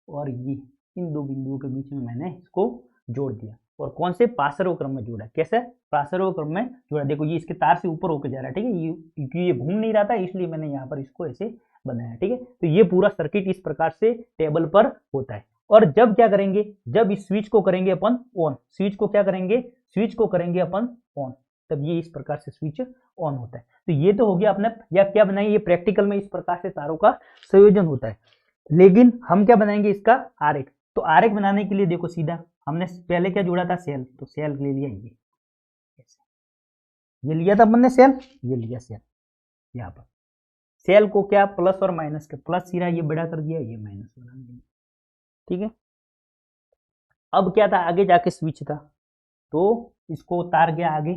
Speaker 1: और ये इन दो बिंदुओं के बीच में मैंने इसको जोड़ दिया, और कौन से, पार्श्व क्रम में जोड़ा। कैसे, पार्श्व क्रम में जोड़ा। देखो ये इसके तार से ऊपर होकर जा रहा है, ठीक है, ये घूम नहीं रहा था, इसलिए मैंने यहाँ पर इसको ऐसे बनाया, ठीक है। तो ये पूरा सर्किट इस प्रकार से टेबल पर होता है। और जब क्या करेंगे, जब इस स्विच को करेंगे अपन ऑन, स्विच को क्या करेंगे, स्विच को करेंगे अपन ऑन, तब ये इस प्रकार से स्विच ऑन होता है। तो ये तो हो गया अपने, या क्या बनाइए, ये प्रैक्टिकल में इस प्रकार से तारों का संयोजन होता है। लेकिन हम क्या बनाएंगे, इसका आरेख। तो आरेख बनाने के लिए देखो सीधा हमने पहले क्या जोड़ा था, सेल, तो सेल ले लिया, ये लिया था अपन ने सेल, ये लिया सेल। यहाँ पर सेल को क्या, प्लस और माइनस के, प्लस सिरा ये बड़ा कर दिया, ये माइनस बना दिया, ठीक है। अब क्या था, आगे जाके स्विच था, तो इसको उतार गया आगे,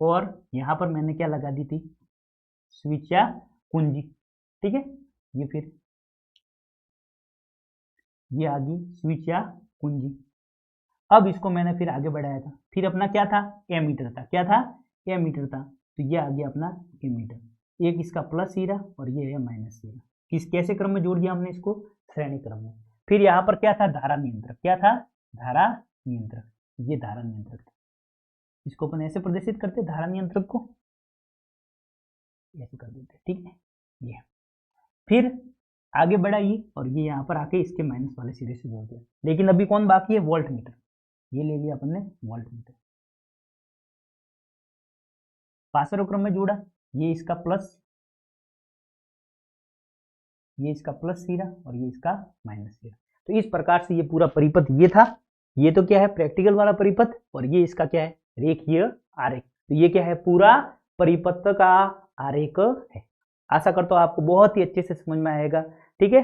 Speaker 1: और यहां पर मैंने क्या लगा दी थी, स्विच या कुंजी, ठीक है। ये फिर ये आ गई स्विच या कुंजी। अब इसको मैंने फिर आगे बढ़ाया था, फिर अपना क्या था, एमीटर था, क्या था, एमीटर था, तो ये आ गया अपना एमीटर। एक इसका प्लस सिरा और ये है माइनस सिरा। किस कैसे क्रम में जोड़ दिया हमने इसको, श्रेणी क्रम में। फिर यहाँ पर क्या था, धारा नियंत्रक, क्या था, धारा नियंत्रक, ये धारा नियंत्रक था। इसको अपन ऐसे प्रदर्शित करते, धारा नियंत्रक को ऐसे कर देते, ठीक है। ये फिर आगे बढ़ा ये, और ये यहाँ पर आके इसके माइनस वाले सिरे से जोड़ दिया। लेकिन अभी कौन बाकी है, वोल्ट मीटर, ये ले लिया अपन ने वोल्ट मीटर, पार्श्व क्रम में जोड़ा, ये इसका प्लस, ये इसका प्लस सिरा और ये इसका माइनस सिरा। तो इस प्रकार से ये पूरा परिपथ ये था। ये तो क्या है, प्रैक्टिकल वाला परिपथ, और ये इसका क्या है, रेखीय आरेख। तो ये क्या है, पूरा परिपथ का आरेख है। आशा करता हूं आपको बहुत ही अच्छे से समझ में आएगा, ठीक है।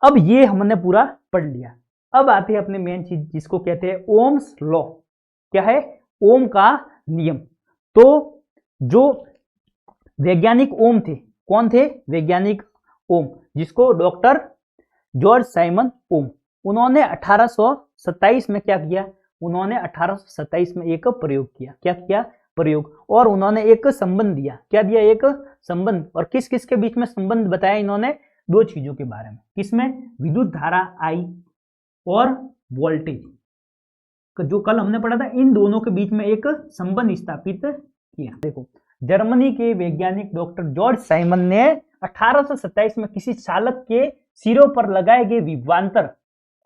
Speaker 1: अब ये हमने पूरा पढ़ लिया। अब आते हैं अपने मेन चीज जिसको कहते हैं ओम्स लॉ। क्या है, ओम का नियम। तो जो वैज्ञानिक ओम थे, कौन थे, वैज्ञानिक ओम, जिसको डॉक्टर जॉर्ज साइमन ओम, उन्होंने 1827 में क्या किया, उन्होंने 1827 में एक प्रयोग किया। क्या किया, प्रयोग, और उन्होंने एक संबंध दिया। क्या दिया, एक संबंध। और किस किस के बीच में संबंध बताया इन्होंने, दो चीजों के बारे में। किसमें, विद्युत धारा आई और वोल्टेज, जो कल हमने पढ़ा था, इन दोनों के बीच में एक संबंध स्थापित किया। देखो, जर्मनी के वैज्ञानिक डॉक्टर जॉर्ज साइमन ने 1827 में किसी चालक के सिरों पर लगाए गए विभवांतर,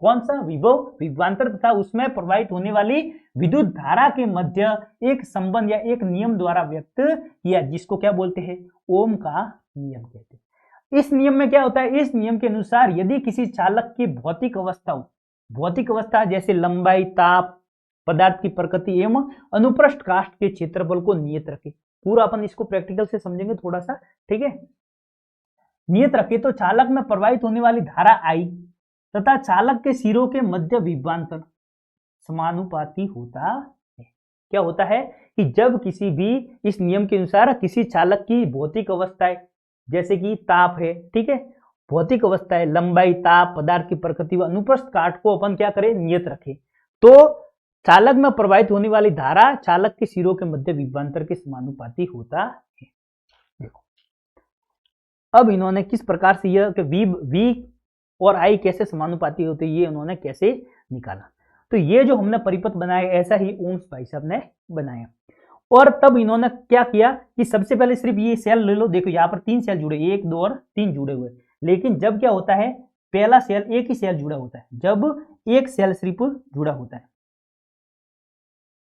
Speaker 1: कौन सा, विभव विभवांतर, तथा उसमें प्रवाहित होने वाली विद्युत धारा के मध्य एक संबंध या एक नियम द्वारा व्यक्त किया, जिसको क्या बोलते हैं, ओम का नियम कहते हैं। इस नियम में क्या होता है, इस नियम के अनुसार यदि किसी चालक की भौतिक अवस्था हो, भौतिक अवस्था जैसे लंबाई, ताप, पदार्थ की प्रकृति एवं अनुप्रस्थ काष्ठ के क्षेत्रफल को नियत रखे। पूरा अपन इसको प्रैक्टिकल से समझेंगे थोड़ा सा, ठीक है। नियत रखे तो चालक में प्रवाहित होने वाली धारा आई तथा चालक के सिरों के मध्य विभवांतर समानुपाती होता है। क्या होता है कि जब किसी भी, इस नियम के अनुसार किसी चालक की भौतिक अवस्थाएं जैसे कि ताप है, ठीक है, भौतिक अवस्था है, लंबाई, ताप, पदार्थ की प्रकृति व अनुप्रस्थ काट को अपन क्या करें, नियत रखें, तो चालक में प्रवाहित होने वाली धारा चालक के सिरों के मध्य विभवांतर के समानुपाती होता है। देखो, अब इन्होंने किस प्रकार से यह कि वी और आई कैसे समानुपाती होते, ये उन्होंने कैसे निकाला। तो ये जो हमने परिपथ बनाया, ऐसा ही ओम्स भाई साहब ने बनाया। और तब इन्होंने क्या किया कि सबसे पहले सिर्फ ये सेल ले लो। देखो यहाँ पर 3 सेल जुड़े, 1, 2 और 3 जुड़े हुए। लेकिन जब क्या होता है, पहला सेल एक ही सेल जुड़ा होता है, जब एक सेल सिर्फ जुड़ा होता है,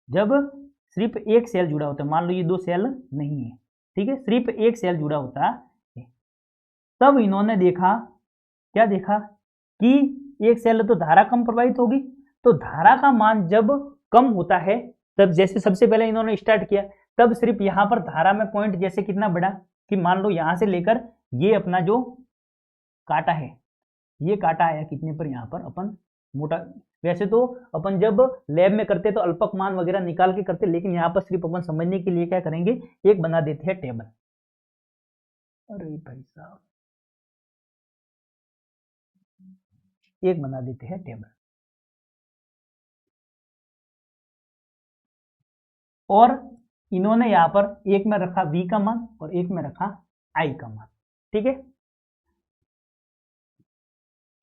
Speaker 1: जब सिर्फ एक सेल जुड़ा होता है, मान लो ये 2 सेल नहीं है, ठीक है, सिर्फ एक सेल जुड़ा होता है, तब इन्होंने देखा, क्या देखा कि एक सेल है तो धारा कम प्रवाहित होगी, तो धारा का मान जब कम होता है तब जैसे सबसे पहले इन्होंने स्टार्ट किया, तब सिर्फ यहां पर धारा में पॉइंट जैसे कितना बढ़ा कि मान लो यहां से लेकर ये अपना जो काटा है, ये काटा आया कितने पर, यहां पर अपन मोटा, वैसे तो अपन जब लैब में करते तो अल्पक मान वगैरह निकाल के करते, लेकिन यहाँ पर सिर्फ अपन समझने के लिए क्या करेंगे, एक बना देते हैं टेबल। अरे भाई साहब, एक बना देते हैं टेबल, और इन्होंने यहां पर एक में रखा v का मान और एक में रखा i का मान, ठीक है।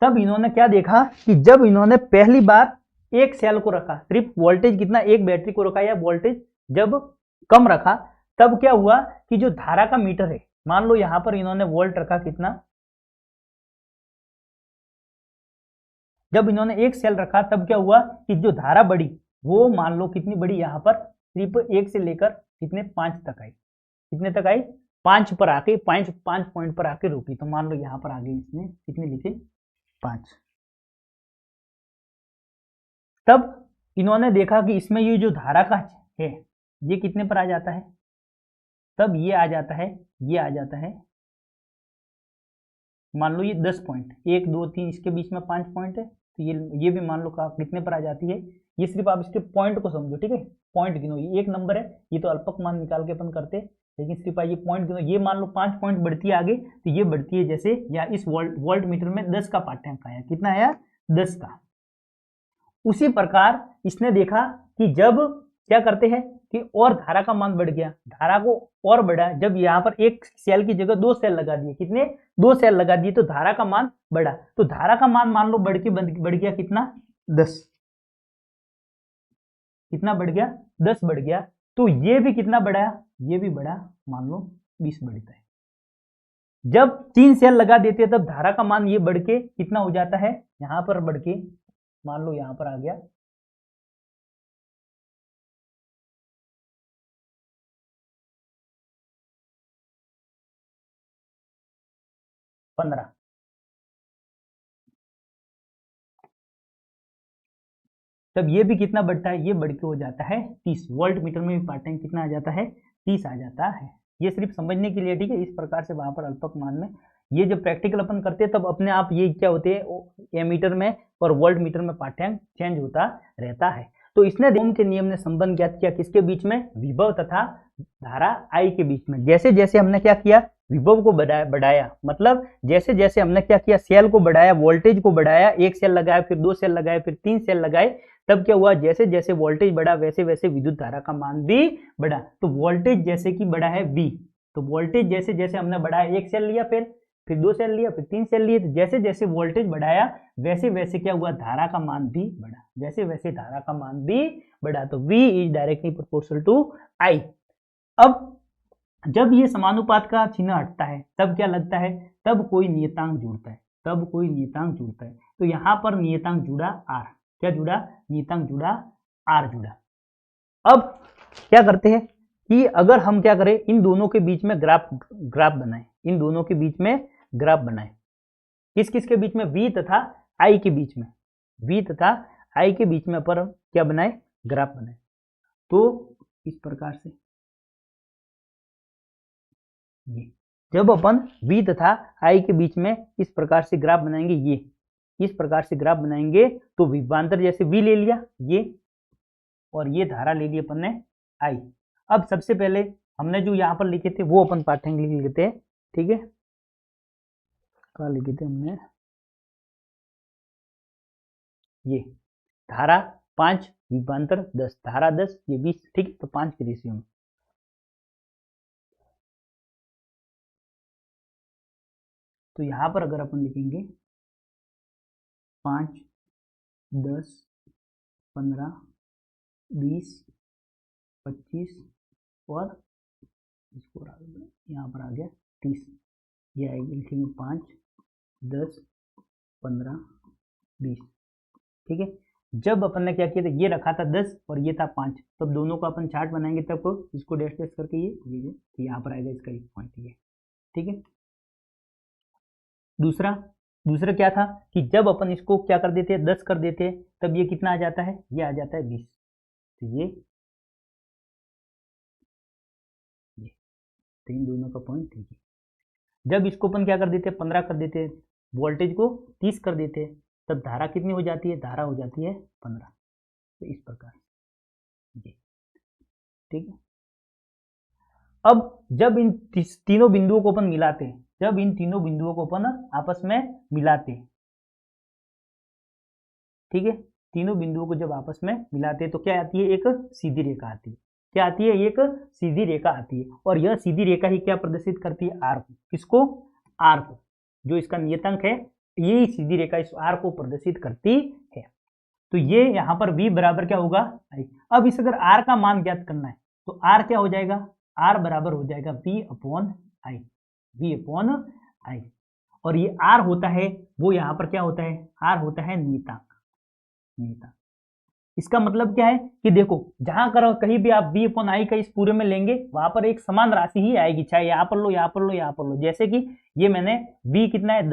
Speaker 1: तब इन्होंने क्या देखा कि जब इन्होंने पहली बार एक सेल को रखा, सिर्फ वोल्टेज कितना, एक बैटरी को रखा या वोल्टेज जब कम रखा, तब क्या हुआ कि जो धारा का मीटर है, मान लो यहां पर इन्होंने वोल्ट रखा कितना, जब इन्होंने एक सेल रखा तब क्या हुआ कि जो धारा बढ़ी वो मान लो कितनी बढ़ी, यहां पर सिर्फ एक से लेकर कितने 5 तक आई, कितने तक आई 5 पर आके, 5 पॉइंट पर आके रुकी, तो मान लो यहां पर आगे इसने कितने लिखे 5। तब इन्होंने देखा कि इसमें ये जो धारा का है ये कितने पर आ जाता है, तब ये आ जाता है, ये आ जाता है, मान लो ये 10 पॉइंट, 1 2 3 इसके बीच में 5 पॉइंट है, तो ये भी मान लो का कितने पर आ जाती है, ये सिर्फ आप इसके पॉइंट को समझो, ठीक है, पॉइंट गिनो, ये एक नंबर है, ये तो अल्पक मान निकाल के अपन करते, लेकिन सिर्फ ये पॉइंट गिनो, ये मान लो 5 पॉइंट बढ़ती है आगे, तो ये बढ़ती है जैसे, या इस वोल्ट मीटर में 10 का पाठ्यांक आया, कितना आया 10 का। उसी प्रकार इसने देखा कि जब क्या करते हैं कि और धारा का मान बढ़ गया, धारा को और बढ़ा, जब यहाँ पर एक सेल की जगह 2 सेल लगा दिए, कितने 2 सेल लगा दिए, तो धारा का मान बढ़ा, तो धारा का मान मान लो बढ़ गया कितना 10, कितना बढ़ गया 10 बढ़ गया, तो ये भी कितना बढ़ा, ये भी बढ़ा, मान लो 20 बढ़ता है। जब 3 सेल लगा देते हैं तब धारा का मान ये बढ़ के कितना हो जाता है, यहां पर बढ़ के मान लो यहां पर आ गया 15, तब ये भी कितना बढ़ता है, ये बढ़ के हो जाता है 30, वोल्ट मीटर में भी पार्ट कितना आ जाता है 30 आ जाता है। ये सिर्फ समझने के लिए, ठीक है, इस प्रकार से वहां पर अल्पक मान में ये जब प्रैक्टिकल अपन करते हैं तब अपने आप ये क्या होते हैं एमीटर में और वोल्ट मीटर में पाठ्यांक चेंज होता रहता है। तो इसने ओम के नियम ने संबंध ज्ञात किया किसके बीच में, विभव तथा धारा आई के बीच में। जैसे जैसे हमने क्या किया, विभव को बढ़ाया, मतलब जैसे जैसे हमने क्या किया, सेल को बढ़ाया, वोल्टेज को बढ़ाया, एक सेल लगाया, फिर 2 सेल लगाए, फिर 3 सेल लगाए, तब क्या हुआ, जैसे जैसे वोल्टेज बढ़ा वैसे वैसे विद्युत धारा का मान भी बढ़ा। तो वोल्टेज जैसे कि बढ़ा है V, तो वोल्टेज जैसे जैसे हमने बढ़ाया, एक सेल लिया, फिर 2 सेल लिया, फिर 3 सेल लिए, तो जैसे जैसे वोल्टेज बढ़ाया वैसे वैसे क्या हुआ, धारा का मान भी बढ़ा, वैसे वैसे धारा का मान भी बढ़ा, तो V is directly proportional to I। अब जब ये समानुपात का चिन्ह हटता है तब क्या लगता है, तब कोई नियतांक जुड़ता है, तब कोई नियतांक जुड़ता है, तो यहां पर नियतांक जुड़ा R, क्या जुड़ा, नियतांक जुड़ा R जुड़ा। अब क्या करते हैं कि अगर हम क्या करें, इन दोनों के बीच में ग्राफ बनाएं, इन दोनों के बीच में ग्राफ बनाएं, किस किस के बीच में, V तथा I के बीच में, V तथा I के बीच में पर क्या बनाए, ग्राफ बनाए। तो इस प्रकार से ये जब अपन V तथा I के बीच में इस प्रकार से ग्राफ बनाएंगे, ये इस प्रकार से ग्राफ बनाएंगे, तो विभवांतर जैसे V ले लिया ये, और ये धारा ले ली अपन ने I। अब सबसे पहले हमने जो यहाँ पर लिखे थे वो अपन पाठ्यांक लिख लेते हैं, ठीक है, क्या लिखे थे हमने, ये धारा 5, विभवांतर 10, धारा 10, ये 20, ठीक है, तो 5 के रेशियो में। तो यहाँ पर अगर अपन लिखेंगे 5, 10, 15, 20, 25 और इसको यहाँ पर आ गया 30, ये आएगी, लिखेंगे 5, 10, 15, 20, ठीक है। जब अपन ने क्या किया था, ये रखा था 10 और ये था 5, तब दोनों का अपन चार्ट बनाएंगे, तब इसको डैश डैश करके ये तो यहाँ पर आएगा इसका एक पॉइंट, ये ठीक है। दूसरा दूसरा क्या था कि जब अपन इसको क्या कर देते हैं 10 कर देते हैं तब ये कितना आ जाता है, ये आ जाता है 20। तो ये तीन दोनों का पॉइंट ठीक है। जब इसको अपन क्या कर देते हैं 15 कर देते हैं, वोल्टेज को 30 कर देते हैं, तब धारा कितनी हो जाती है, धारा हो जाती है 15। तो इस प्रकार ये ठीक है। अब जब इन तीनों बिंदुओं को अपन मिलाते हैं, जब इन तीनों बिंदुओं को अपन आपस में मिलाते हैं, ठीक है, तीनों बिंदुओं को जब आपस में मिलाते हैं तो क्या आती है, एक सीधी रेखा आती है। क्या आती है, एक सीधी रेखा आती है। और यह सीधी रेखा ही क्या प्रदर्शित करती है, आर को। किसको, आर को। जो इसका नियतांक है, ये सीधी रेखा इस आर को प्रदर्शित करती है। तो ये यहाँ पर v बराबर क्या होगा, आई। अब इस अगर r का मान ज्ञात करना है तो r क्या हो जाएगा, r बराबर हो जाएगा v upon I, v upon I. और ये r होता है, वो यहाँ पर क्या होता है, r होता है नियतांक। इसका मतलब क्या है कि देखो जहां कहीं भी आप v अपॉन आई का इस पूरे में लेंगे वहां पर एक समान राशि ही आएगी, चाहे यहाँ पर लो, यहाँ पर लो, यहाँ पर लो। जैसे कि ये मैंने v कितना है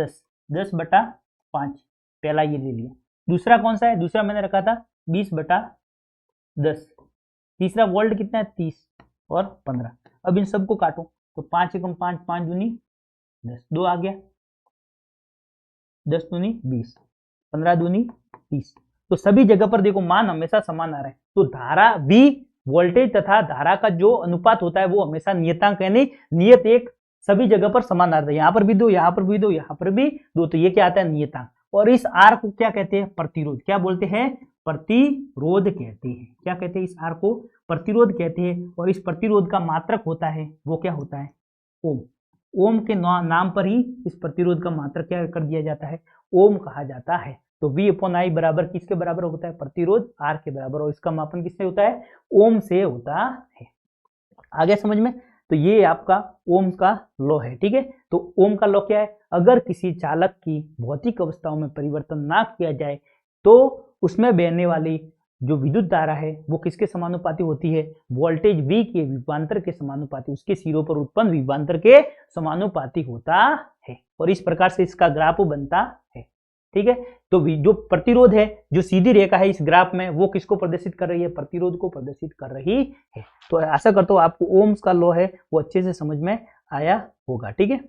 Speaker 1: 10/5 पहला ये ले लिया। दूसरा कौन सा है, दूसरा मैंने रखा था 20/10। तीसरा वोल्ट कितना है 30 और 15। अब इन सबको काटो तो 5 एकम 5, 5 दूनी 10, 2 आ गया, 10 दूनी 20, 15 दूनी 30। तो सभी जगह पर देखो मान हमेशा समान आ रहा है। तो धारा V वोल्टेज तथा धारा का जो अनुपात होता है वो हमेशा नियतांक यानी नियत एक सभी जगह पर समान आता है। यहाँ पर भी दो, यहाँ पर भी दो, यहाँ पर भी दो, तो ये क्या आता है, नियतांक। और इस आर को क्या कहते हैं, प्रतिरोध। क्या बोलते हैं, प्रतिरोध कहते हैं। क्या कहते हैं, इस आर को प्रतिरोध कहते हैं। और इस प्रतिरोध का मात्रक होता है, वो क्या होता है, ओम। ओम के नाम पर ही इस प्रतिरोध का मात्रक क्या कर दिया जाता है, ओम कहा जाता है। तो V अपॉन आई बराबर किसके बराबर होता है, प्रतिरोध R के बराबर। और इसका मापन किससे होता है, ओम से होता है। आ गया समझ में। तो ये आपका ओम का लॉ है, ठीक है। तो ओम का लॉ क्या है, अगर किसी चालक की भौतिक अवस्थाओं में परिवर्तन ना किया जाए तो उसमें बहने वाली जो विद्युत धारा है वो किसके समानुपाती होती है, वोल्टेज V के विभवांतर के समानुपाती, उसके सिरों पर उत्पन्न विभवांतर के समानुपाती होता है। और इस प्रकार से इसका ग्राफ बनता है, ठीक है। तो जो प्रतिरोध है, जो सीधी रेखा है इस ग्राफ में, वो किसको प्रदर्शित कर रही है, प्रतिरोध को प्रदर्शित कर रही है। तो आशा करता हूं आपको ओम्स का लॉ है वो अच्छे से समझ में आया होगा, ठीक है।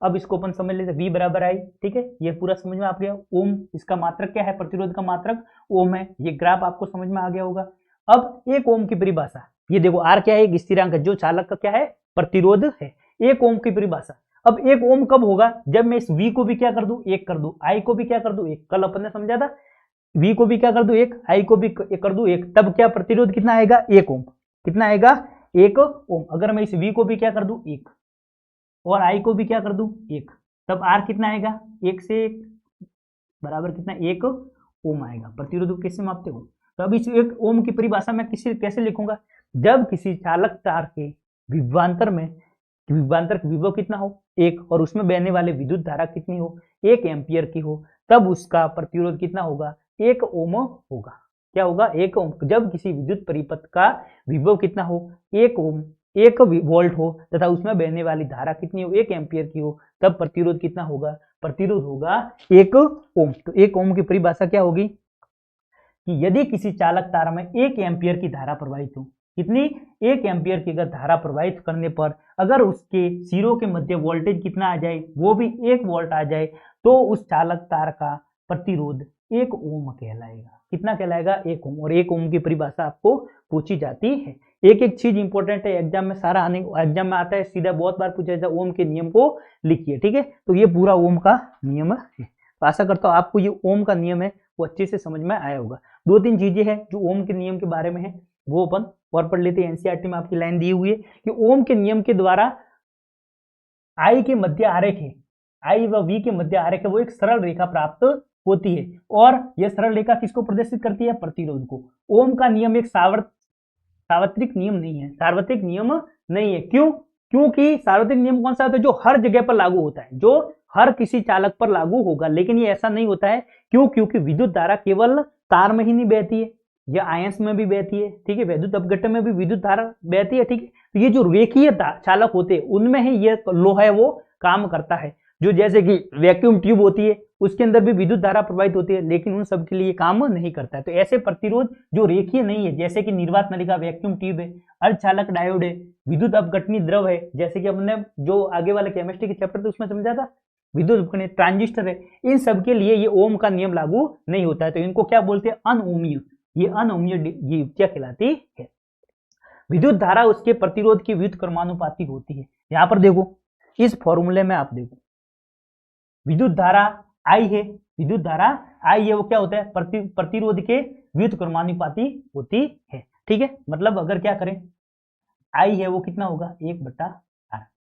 Speaker 1: अब इसको अपन समझ लेते, V बराबर आई, ठीक है। ये पूरा समझ में आ गया। ओम इसका मात्रक क्या है, प्रतिरोध का मात्रक ओम है। ये ग्राफ आपको समझ में आ गया होगा। अब एक ओम की परिभाषा, ये देखो R क्या है, एक स्थिरांक है, जो चालक का क्या है, प्रतिरोध है। एक ओम की परिभाषा, अब एक ओम कब होगा, जब मैं इस V को भी क्या कर दूं, 1 कर दूं, I को भी क्या कर दूं 1। कल अपन ने समझा था, V को भी क्या कर दूं 1, I को भी कर दूं 1, तब क्या प्रतिरोध कितना आएगा, 1 ओम। कितना आएगा, 1 ओम। अगर मैं इस V को भी क्या कर दूं 1 और I को भी क्या कर दूं 1, तब R कितना आएगा, 1 से 1 बराबर कितना, 1 ओम आएगा। प्रतिरोध को कैसे मापते हो, तो अब इस 1 ओम की परिभाषा में कैसे लिखूंगा, जब किसी चालक तार के विभवांतर में विभवांतर विभव कितना हो 1 और उसमें बहने वाले विद्युत धारा कितनी हो, 1 एम्पियर की हो, तब उसका प्रतिरोध कितना होगा, 1 ओम होगा। क्या होगा, 1 ओम। जब किसी विद्युत परिपथ का विभव कितना हो, 1 ओम, 1 वोल्ट हो तथा उसमें बहने वाली धारा कितनी हो, 1 एम्पियर की हो, तब प्रतिरोध कितना होगा, प्रतिरोध होगा 1 ओम। तो 1 ओम की परिभाषा क्या होगी कि यदि किसी चालक तार में 1 एम्पियर की धारा प्रवाहित हो, कितनी, 1 एम्पियर की अगर धारा प्रवाहित करने पर अगर उसके सिरों के मध्य वोल्टेज कितना आ जाए, वो भी 1 वोल्ट आ जाए, तो उस चालक तार का प्रतिरोध 1 ओम कहलाएगा। कितना कहलाएगा, 1 ओम। और 1 ओम की परिभाषा आपको पूछी जाती है। एक एक चीज इंपॉर्टेंट है, एग्जाम में सारा एग्जाम में आता है, सीधा बहुत बार पूछा जाता है, ओम के नियम को लिखिए, ठीक है। तो ये पूरा ओम का नियम है। तो आशा करता हूँ आपको ये ओम का नियम है वो अच्छे से समझ में आया होगा। 2-3 चीजें हैं जो ओम के नियम के बारे में है, वो अपन और पढ़ लेते हैं। एनसीईआरटी में आपकी लाइन दी हुई है कि ओम के नियम के द्वारा आई के मध्य आरेख है, आई व वी के मध्य आरेख है, वो एक सरल रेखा प्राप्त होती है। और यह सरल रेखा किसको प्रदर्शित करती है, प्रतिरोध को। ओम का नियम एक सार्वत्रिक नियम नहीं है, सार्वत्रिक नियम नहीं है। क्यों, क्योंकि सार्वत्रिक नियम कौन सा होता है, जो हर जगह पर लागू होता है, जो हर किसी चालक पर लागू होगा। लेकिन ये ऐसा नहीं होता है, क्यों, क्योंकि विद्युत धारा केवल तार में ही नहीं बहती है, यह आयंस में भी बहती है, ठीक है। विद्युत अपघट्य में भी विद्युत धारा बहती है, ठीक है। तो ये जो रेखीय चालक होते हैं उनमें ही ये लौह है वो काम करता है। जो जैसे कि वैक्यूम ट्यूब होती है उसके अंदर भी विद्युत धारा प्रवाहित होती है, लेकिन उन सब के लिए काम नहीं करता है। तो ऐसे प्रतिरोध जो रेखीय नहीं है, जैसे कि निर्वात नलिका, वैक्यूम ट्यूब है, अर्धचालक डायोड है, विद्युत अपघटनी द्रव है, जैसे कि हमने जो आगे वाले केमिस्ट्री के चैप्टर थे उसमें समझा था, विद्युत उपकरण, ट्रांजिस्टर है, इन सब के लिए ये ओम का नियम लागू नहीं होता है। तो इनको क्या बोलते हैं? अनओमीय। ये अनओमीय ये क्या कहलाती है? विद्युत धारा उसके प्रतिरोध की व्युत क्रमानुपाती होती है। यहां पर देखो, इस फॉर्मूले में आप देखो, विद्युत धारा आई है, विद्युत धारा आई है, वो क्या होता है? प्रतिरोध के व्युत क्रमानुपाती होती है। ठीक है, मतलब अगर क्या करें, आई है वो कितना होगा? 1/r।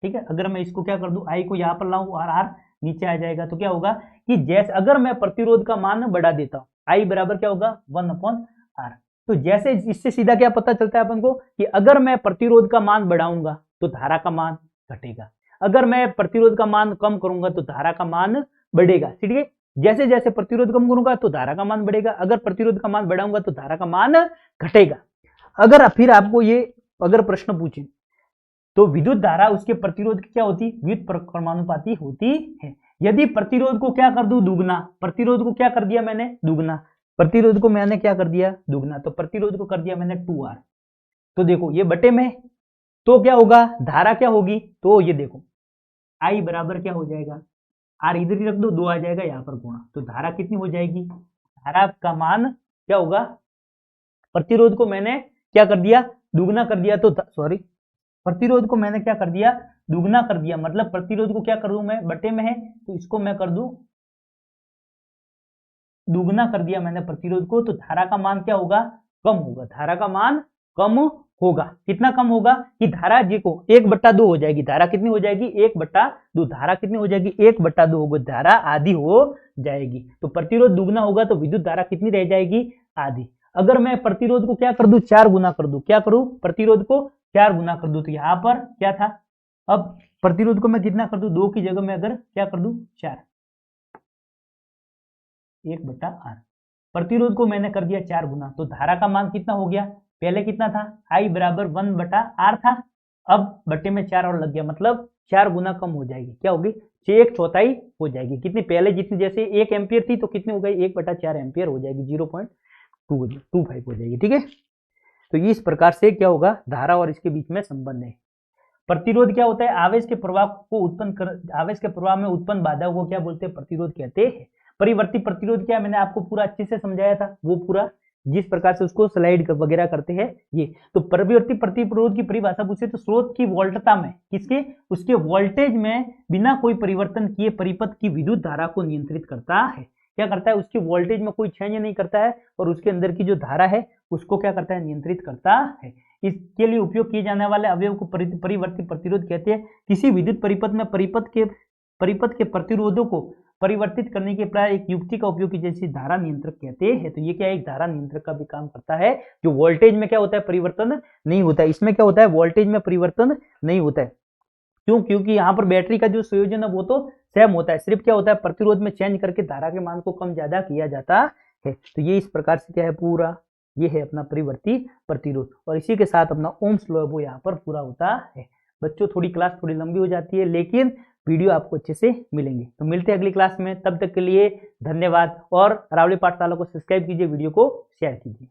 Speaker 1: ठीक है, अगर मैं इसको क्या कर दूं, आई को यहां पर लाऊं और r नीचे आ जाएगा, तो क्या होगा कि जैसे अगर मैं प्रतिरोध का मान बढ़ा देता हूं, आई बराबर क्या होगा? 1/r। तो जैसे इससे सीधा क्या पता चलता है अपन को कि अगर मैं प्रतिरोध का मान बढ़ाऊंगा तो धारा का मान घटेगा, अगर मैं प्रतिरोध का मान कम करूंगा तो धारा का मान बढ़ेगा। ठीक है, जैसे जैसे प्रतिरोध कम करूंगा तो धारा का मान बढ़ेगा, अगर प्रतिरोध का मान बढ़ाऊंगा तो धारा का मान घटेगा। अगर फिर आपको ये अगर प्रश्न पूछे तो विद्युत धारा उसके प्रतिरोध की क्या होती? व्युत क्रमानुपाती होती है। यदि प्रतिरोध को क्या कर दूं? दुगना। प्रतिरोध को क्या कर दिया मैंने? दुगना। प्रतिरोध को मैंने क्या कर दिया? दुगना। तो प्रतिरोध को कर दिया मैंने 2r। तो देखो ये बटे में, तो क्या होगा? धारा क्या होगी? तो ये देखो I बराबर क्या हो जाएगा? r इधर ही रख दो, 2 आ जाएगा यहाँ पर गुणा, तो धारा कितनी हो जाएगी? धारा का मान क्या होगा? प्रतिरोध को मैंने क्या कर दिया? दुगना कर दिया, तो सॉरी, प्रतिरोध को मैंने क्या कर दिया? दुगना कर दिया। मतलब प्रतिरोध को क्या कर दूं मैं? बटे में है तो इसको मैं कर दूं दुगना कर दिया मैंने प्रतिरोध को, तो धारा का मान क्या होगा? कम होगा। धारा का मान कम होगा। कितना कम होगा कि धारा जी को 1/2 हो जाएगी। धारा कितनी हो जाएगी? 1/2। धारा कितनी हो जाएगी? 1/2 होगी, धारा आधी हो जाएगी। तो प्रतिरोध दुगना होगा तो विद्युत धारा कितनी रह जाएगी? आधी। अगर मैं प्रतिरोध को क्या कर दूं? 4 गुना कर दूं। क्या करूं? प्रतिरोध को 4 गुना कर दूं, तो यहां पर क्या था? अब प्रतिरोध को मैं कितना कर दूं? 2 की जगह में अगर क्या कर दूं? 4, 1/r। प्रतिरोध को मैंने कर दिया 4 गुना, तो धारा का मान कितना हो गया? पहले कितना था? I बराबर 1/r था, अब बटे में 4 और लग गया, मतलब 4 गुना कम हो जाएगी। क्या होगी? 1/4 हो जाएगी। कितनी? पहले जितनी जैसे 1 एम्पियर थी तो कितनी हो गई? 1/4 एम्पियर हो जाएगी, 0.25 हो जाएगी। ठीक है, तो इस प्रकार से क्या होगा? धारा और इसके बीच में संबंध है। प्रतिरोध क्या होता है? आवेश के प्रवाह को उत्पन्न कर, आवेश के प्रवाह में उत्पन्न बाधा को क्या बोलते हैं? प्रतिरोध कहते हैं। परिवर्ती प्रतिरोध क्या? मैंने आपको पूरा अच्छे से समझाया था, वो पूरा जिस प्रकार से उसको स्लाइड वगैरह करते हैं ये। तो परिवर्ती प्रतिरोध की परिभाषा पूछे तो स्रोत की वोल्टता में, किसके? उसके वोल्टेज में बिना कोई परिवर्तन किए परिपथ की विद्युत धारा को नियंत्रित करता है। क्या करता है? उसकी वोल्टेज में कोई चेंज नहीं करता है और उसके अंदर की जो धारा है उसको क्या करता है? नियंत्रित करता है। इसके लिए उपयोग किए जाने वाले अवयव को परिवर्ती प्रतिरोध कहते हैं। किसी विद्युत परिपथ में परिपथ के प्रतिरोधों को परिवर्तित करने के प्राय एक युक्ति का उपयोग की जैसे धारा नियंत्रक कहते हैं। तो ये क्या है? एक धारा नियंत्रक का भी काम करता है। जो वोल्टेज में क्या होता है? परिवर्तन नहीं होता है। इसमें क्या होता है? वोल्टेज में परिवर्तन नहीं होता है। क्यों? क्योंकि यहाँ पर बैटरी का जो संयोजन है वो तो सेम होता है, सिर्फ क्या होता है? प्रतिरोध में चेंज करके धारा के मान को कम ज्यादा किया जाता है। तो ये इस प्रकार से क्या है? पूरा ये है अपना परिवर्ती प्रतिरोध, और इसी के साथ अपना ओम्स लॉ वो यहाँ पर पूरा होता है। बच्चों थोड़ी क्लास थोड़ी लंबी हो जाती है, लेकिन वीडियो आपको अच्छे से मिलेंगे। तो मिलते हैं अगली क्लास में, तब तक के लिए धन्यवाद। और अरावली पाठशाला को सब्सक्राइब कीजिए, वीडियो को शेयर कीजिए।